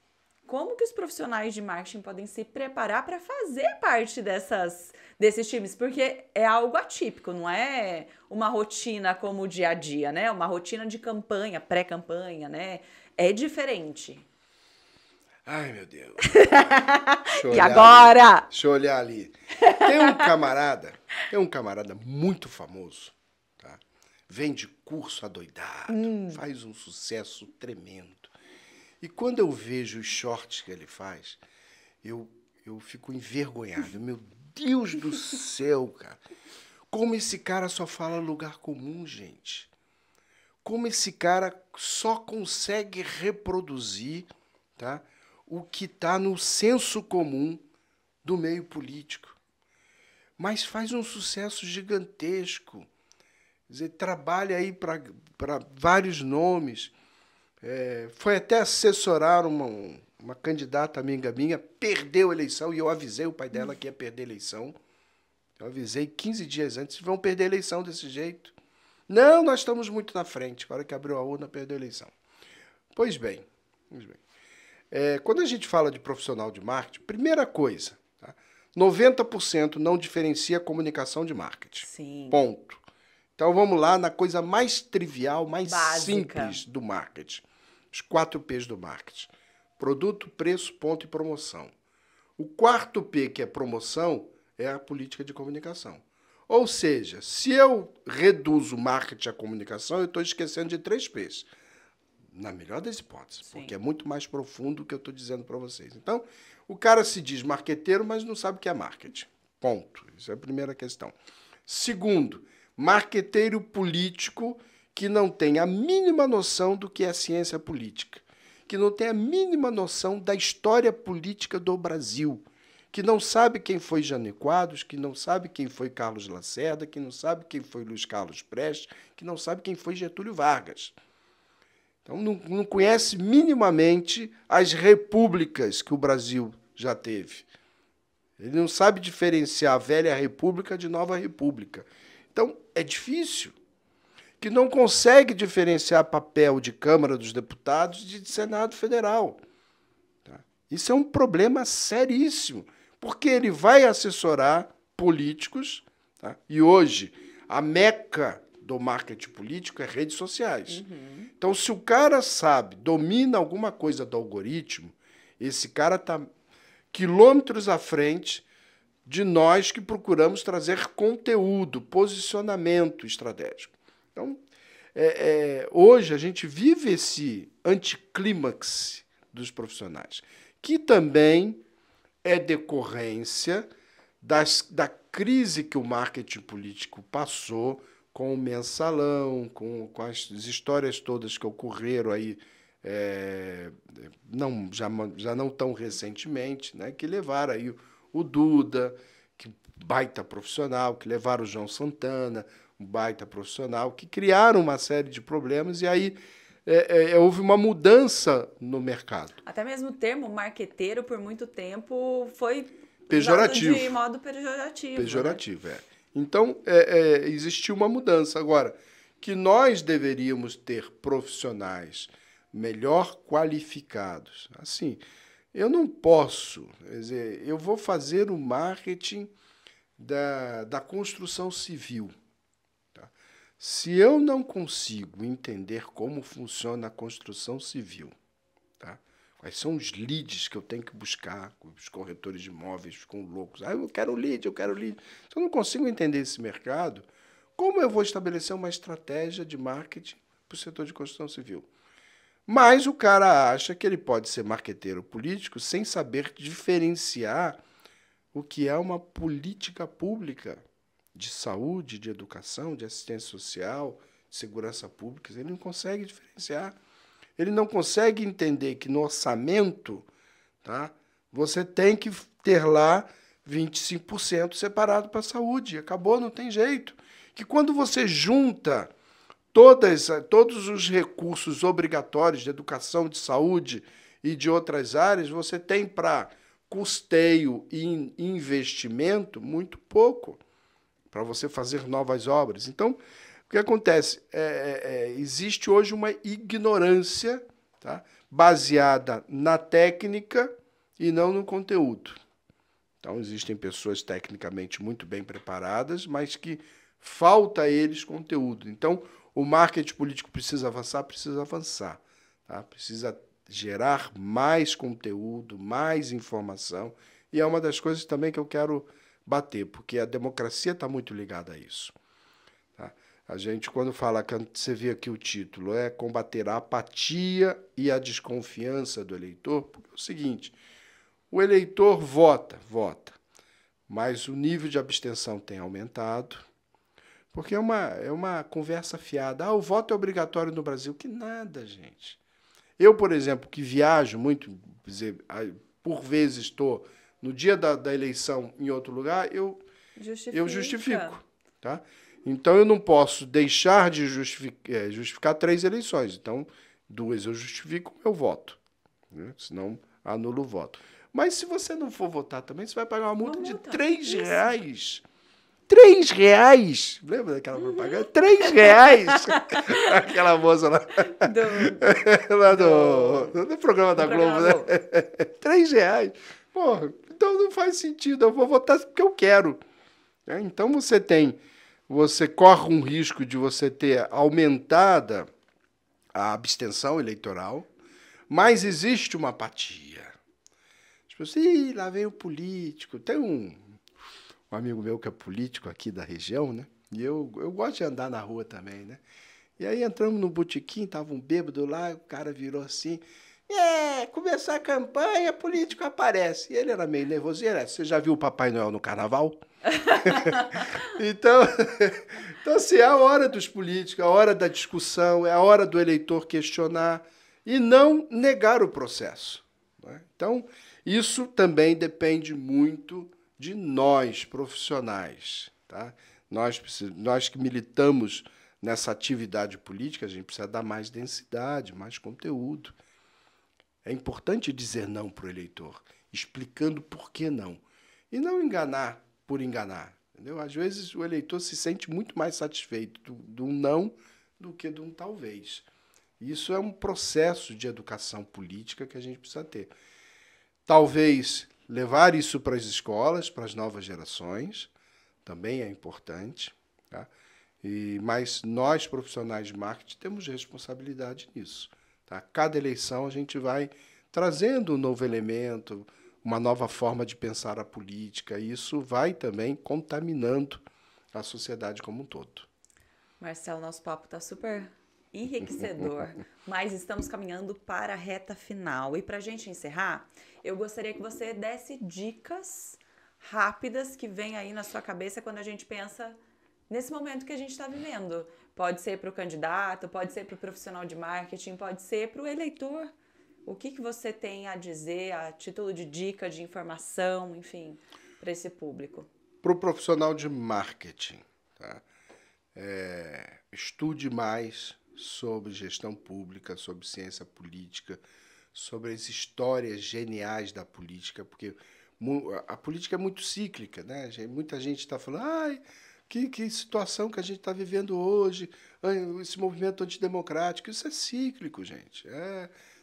Como que os profissionais de marketing podem se preparar para fazer parte desses times? Porque é algo atípico, não é uma rotina como o dia a dia, né? Uma rotina de campanha, pré-campanha, né? É diferente. Ai, meu Deus. E agora? Deixa eu olhar ali. Tem um camarada muito famoso, tá? vende curso adoidado, faz um sucesso tremendo. E quando eu vejo os shorts que ele faz, eu fico envergonhado. Meu Deus do céu, cara. Como esse cara só fala lugar comum, gente. Como esse cara só consegue reproduzir, tá, o que está no senso comum do meio político. Mas faz um sucesso gigantesco. Quer dizer, trabalha aí para vários nomes. Foi até assessorar uma candidata amiga minha, perdeu a eleição, e eu avisei o pai dela que ia perder a eleição. Eu avisei 15 dias antes, vão perder a eleição desse jeito. Não, nós estamos muito na frente. A hora que abriu a urna, perdeu a eleição. Pois bem. Quando a gente fala de profissional de marketing, primeira coisa, tá? 90% não diferencia comunicação de marketing. Sim. Ponto. Então vamos lá na coisa mais trivial, mais básica, simples do marketing. Os 4 P's do marketing. Produto, preço, ponto e promoção. O 4º P, que é promoção, é a política de comunicação. Ou seja, se eu reduzo o marketing à comunicação, eu estou esquecendo de 3 P's. Na melhor das hipóteses, sim, porque é muito mais profundo o que eu estou dizendo para vocês. Então, o cara se diz marqueteiro, mas não sabe o que é marketing. Ponto. Isso é a primeira questão. Segundo, marqueteiro político que não tem a mínima noção do que é ciência política, que não tem a mínima noção da história política do Brasil, que não sabe quem foi Jânio Quadros, que não sabe quem foi Carlos Lacerda, que não sabe quem foi Luiz Carlos Prestes, que não sabe quem foi Getúlio Vargas. Então, não conhece minimamente as repúblicas que o Brasil já teve. Ele não sabe diferenciar a velha república de nova república. Então, é difícil. Que não consegue diferenciar papel de Câmara dos Deputados de Senado Federal. Tá? Isso é um problema seríssimo, porque ele vai assessorar políticos, tá? E hoje a meca do marketing político é redes sociais. Então, se o cara sabe, domina alguma coisa do algoritmo, esse cara está quilômetros à frente de nós que procuramos trazer conteúdo, posicionamento estratégico. Então, hoje a gente vive esse anticlímax dos profissionais, que também é decorrência da crise que o marketing político passou com o mensalão, com as histórias todas que ocorreram aí, já não tão recentemente, né, que levaram aí o Duda, que baita profissional, que levaram o João Santana, um baita profissional, que criaram uma série de problemas, e aí houve uma mudança no mercado. Até mesmo o termo marqueteiro, por muito tempo, foi pejorativo. usado de modo pejorativo. Pejorativo, né? Então, existiu uma mudança. Agora, que nós deveríamos ter profissionais melhor qualificados. Assim, eu não posso, quer dizer, eu vou fazer o marketing da construção civil. Tá? Se eu não consigo entender como funciona a construção civil, tá? Quais são os leads que eu tenho que buscar, os corretores de imóveis ficam loucos. Eu quero lead, eu quero lead. Se eu não consigo entender esse mercado, como eu vou estabelecer uma estratégia de marketing para o setor de construção civil? Mas o cara acha que ele pode ser marqueteiro político sem saber diferenciar o que é uma política pública de saúde, de educação, de assistência social, de segurança pública. Ele não consegue diferenciar. Ele não consegue entender que no orçamento, tá, você tem que ter lá 25% separado para a saúde. Acabou, não tem jeito. Que quando você junta todos os recursos obrigatórios de educação, de saúde e de outras áreas, você tem para custeio e investimento muito pouco para você fazer novas obras. Então, o que acontece? Existe hoje uma ignorância, tá, baseada na técnica e não no conteúdo. Então, existem pessoas tecnicamente muito bem preparadas, mas que falta a eles conteúdo. Então, o marketing político precisa avançar. Tá? Precisa gerar mais conteúdo, mais informação. E é uma das coisas também que eu quero bater, porque a democracia está muito ligada a isso. Tá? A gente, quando fala, quando você vê aqui o título, é combater a apatia e a desconfiança do eleitor, porque é o seguinte, o eleitor vota, mas o nível de abstenção tem aumentado, porque é uma conversa fiada. Ah, o voto é obrigatório no Brasil. Que nada, gente. Eu, por exemplo, que viajo muito, por vezes estou no dia da eleição em outro lugar, eu justifico. Tá? Então, eu não posso deixar de justificar 3 eleições. Então, 2 eu justifico o meu voto. Né? Senão, anulo o voto. Mas se você não for votar também, você vai pagar uma multa de R$3. R$3? Lembra daquela propaganda? R$3! Aquela moça lá. Do programa da Globo, né? R$3. Porra, então não faz sentido. Eu vou votar porque eu quero. Então você corre um risco de você ter aumentada a abstenção eleitoral, mas existe uma apatia. Tipo assim, lá vem o político. Tem um amigo meu que é político aqui da região, né? E eu gosto de andar na rua também, né? E aí entramos no botequim, tava um bêbado lá, o cara virou assim, começar a campanha, político aparece. E ele era meio nervoso. Você já viu o Papai Noel no carnaval? Então, assim, é a hora dos políticos, é a hora da discussão, é a hora do eleitor questionar e não negar o processo. Né? Então, isso também depende muito de nós, profissionais. Tá? Nós que militamos nessa atividade política, a gente precisa dar mais densidade, mais conteúdo. É importante dizer não para o eleitor, explicando por que não. E não enganar por enganar. Entendeu? Às vezes o eleitor se sente muito mais satisfeito de um não do que de um talvez. Isso é um processo de educação política que a gente precisa ter. Talvez levar isso para as escolas, para as novas gerações, também é importante. Tá? Mas nós, profissionais de marketing, temos responsabilidade nisso. Tá? Cada eleição a gente vai trazendo um novo elemento, uma nova forma de pensar a política, e isso vai também contaminando a sociedade como um todo. Marcelo, nosso papo está super enriquecedor, mas estamos caminhando para a reta final. E para a gente encerrar, eu gostaria que você desse dicas rápidas que vêm aí na sua cabeça quando a gente pensa nesse momento que a gente está vivendo. Pode ser para o candidato, pode ser para o profissional de marketing, pode ser para o eleitor. O que você tem a dizer a título de dica, de informação, enfim, para esse público? Para o profissional de marketing, tá? Estude mais sobre gestão pública, sobre ciência política, sobre as histórias geniais da política, porque a política é muito cíclica, né? Muita gente está falando, que situação que a gente está vivendo hoje, esse movimento antidemocrático, isso é cíclico, gente.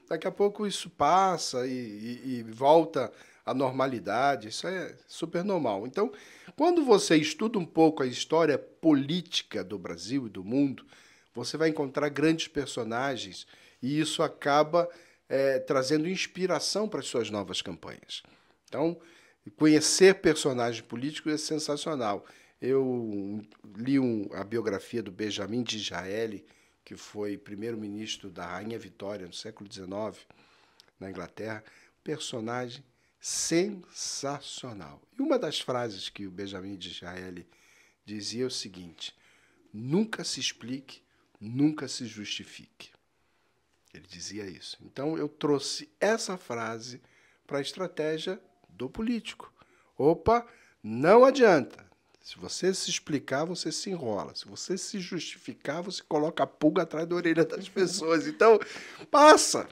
Daqui a pouco isso passa e volta à normalidade, isso é super normal. Então, quando você estuda um pouco a história política do Brasil e do mundo, você vai encontrar grandes personagens e isso acaba trazendo inspiração para as suas novas campanhas. Então, conhecer personagens políticos é sensacional. Eu li a biografia do Benjamin Disraeli, que foi primeiro-ministro da Rainha Vitória no século XIX, na Inglaterra, personagem sensacional. E uma das frases que o Benjamin Disraeli dizia é o seguinte: nunca se explique, nunca se justifique. Ele dizia isso. Então, eu trouxe essa frase para a estratégia do político. Opa, não adianta. Se você se explicar, você se enrola. Se você se justificar, você coloca a pulga atrás da orelha das pessoas. Então, passa.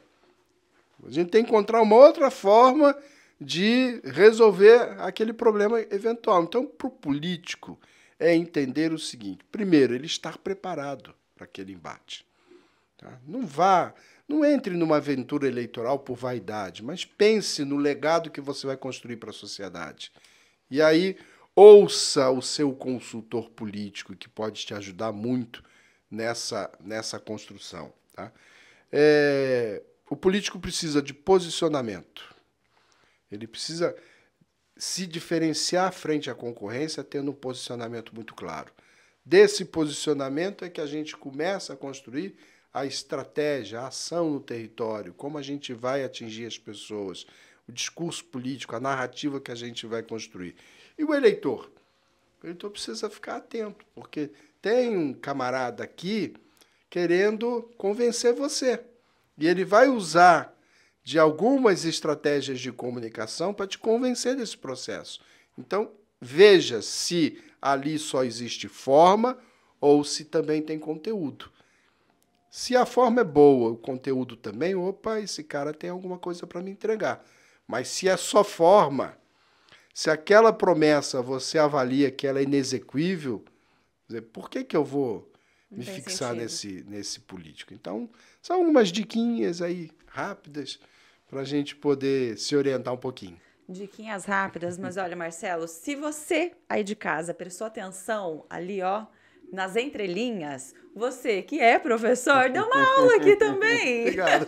A gente tem que encontrar uma outra forma de resolver aquele problema eventual. Então, para o político, é entender o seguinte. Primeiro, ele estar preparado para aquele embate. Tá? Não entre numa aventura eleitoral por vaidade, mas pense no legado que você vai construir para a sociedade. E aí, ouça o seu consultor político, que pode te ajudar muito nessa construção. Tá? O político precisa de posicionamento. Ele precisa se diferenciar frente à concorrência tendo um posicionamento muito claro. Desse posicionamento é que a gente começa a construir a estratégia, a ação no território, como a gente vai atingir as pessoas, o discurso político, a narrativa que a gente vai construir. E o eleitor? O eleitor precisa ficar atento, porque tem um camarada aqui querendo convencer você. E ele vai usar de algumas estratégias de comunicação para te convencer desse processo. Então, veja se ali só existe forma ou se também tem conteúdo. Se a forma é boa, o conteúdo também, opa, esse cara tem alguma coisa para me entregar. Mas se é só forma, se aquela promessa você avalia que ela é inexequível, por que eu vou me fixar nesse político? Então, são algumas diquinhas aí rápidas para a gente poder se orientar um pouquinho. Diquinhas rápidas, mas olha, Marcelo, se você aí de casa prestou atenção ali, ó, nas entrelinhas, você que é professor, deu uma aula aqui também. Obrigado.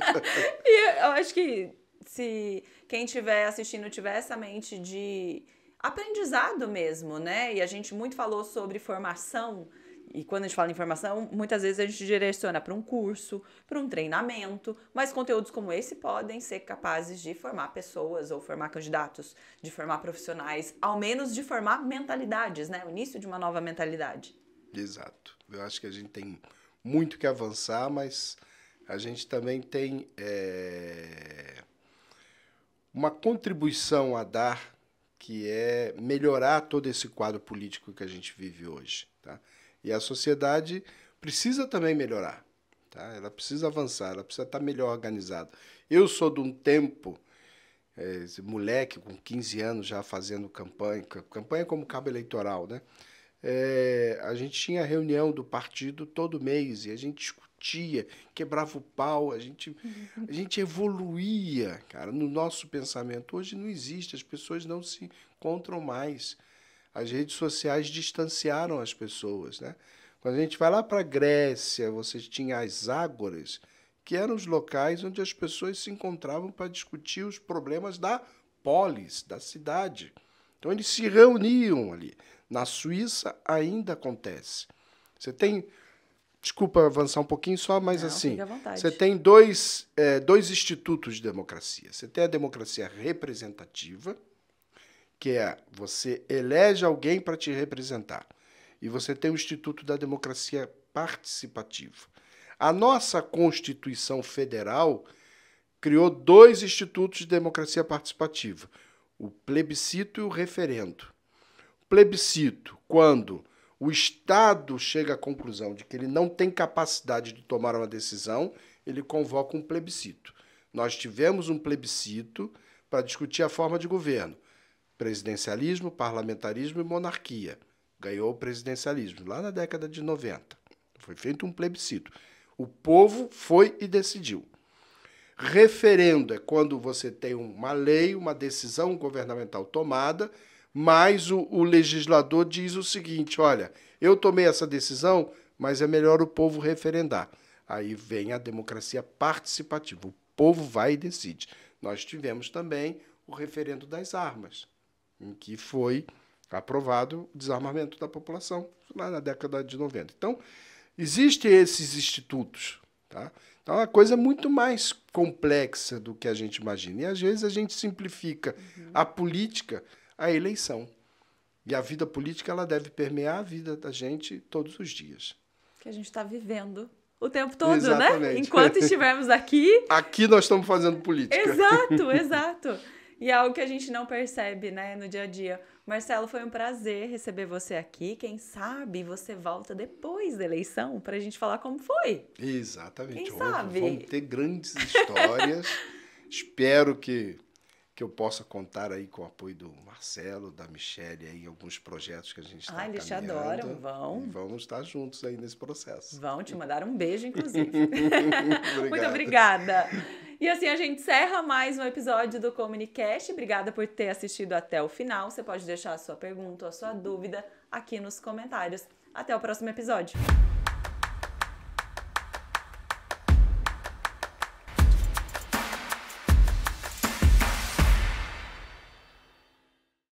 E eu acho que se quem estiver assistindo tiver essa mente de aprendizado mesmo, né? E a gente muito falou sobre formação. E quando a gente fala em formação, muitas vezes a gente direciona para um curso, para um treinamento, mas conteúdos como esse podem ser capazes de formar pessoas ou formar candidatos, de formar profissionais, ao menos de formar mentalidades, né? O início de uma nova mentalidade. Exato. Eu acho que a gente tem muito que avançar, mas a gente também tem uma contribuição a dar, que é melhorar todo esse quadro político que a gente vive hoje, tá? E a sociedade precisa também melhorar, tá? Ela precisa avançar, ela precisa estar melhor organizada. Eu sou de um tempo, esse moleque com 15 anos já fazendo campanha como cabo eleitoral, né? A gente tinha reunião do partido todo mês e a gente discutia, quebrava o pau, a gente evoluía, cara, no nosso pensamento. Hoje não existe, as pessoas não se encontram mais. As redes sociais distanciaram as pessoas, né? Quando a gente vai lá para a Grécia, você tinha as ágoras, que eram os locais onde as pessoas se encontravam para discutir os problemas da polis, da cidade. Então, eles se reuniam ali. Na Suíça ainda acontece. Você tem... Desculpa avançar um pouquinho só, mas Não, assim, fica à vontade. você tem dois institutos de democracia. Você tem a democracia representativa, que é você elege alguém para te representar. E você tem o Instituto da Democracia Participativa. A nossa Constituição Federal criou dois institutos de democracia participativa, o plebiscito e o referendo. O plebiscito, quando o Estado chega à conclusão de que ele não tem capacidade de tomar uma decisão, ele convoca um plebiscito. Nós tivemos um plebiscito para discutir a forma de governo. Presidencialismo, parlamentarismo e monarquia. Ganhou o presidencialismo, lá na década de 90. Foi feito um plebiscito. O povo foi e decidiu. Referendo é quando você tem uma lei, uma decisão governamental tomada, mas o legislador diz o seguinte, olha, eu tomei essa decisão, mas é melhor o povo referendar. Aí vem a democracia participativa. O povo vai e decide. Nós tivemos também o referendo das armas, em que foi aprovado o desarmamento da população lá na década de 90. Então, existem esses institutos, tá? Então, é uma coisa muito mais complexa do que a gente imagina. E, às vezes, a gente simplifica a política à eleição. E a vida política ela deve permear a vida da gente todos os dias. Que a gente está vivendo o tempo todo, Exatamente. Né? Enquanto estivermos aqui... Aqui nós estamos fazendo política. Exato, exato. E é algo que a gente não percebe, né, no dia a dia. Marcelo, foi um prazer receber você aqui. Quem sabe você volta depois da eleição para a gente falar como foi. Exatamente. Quem sabe? Vamos ter grandes histórias. Espero que eu possa contar aí com o apoio do Marcelo, da Michele, aí, em alguns projetos que a gente está caminhando. Eles te adoram, vão. E vamos estar juntos aí nesse processo. Vão te mandar um beijo, inclusive. Muito obrigada. E assim a gente encerra mais um episódio do Comunicast. Obrigada por ter assistido até o final. Você pode deixar a sua pergunta ou a sua dúvida aqui nos comentários. Até o próximo episódio.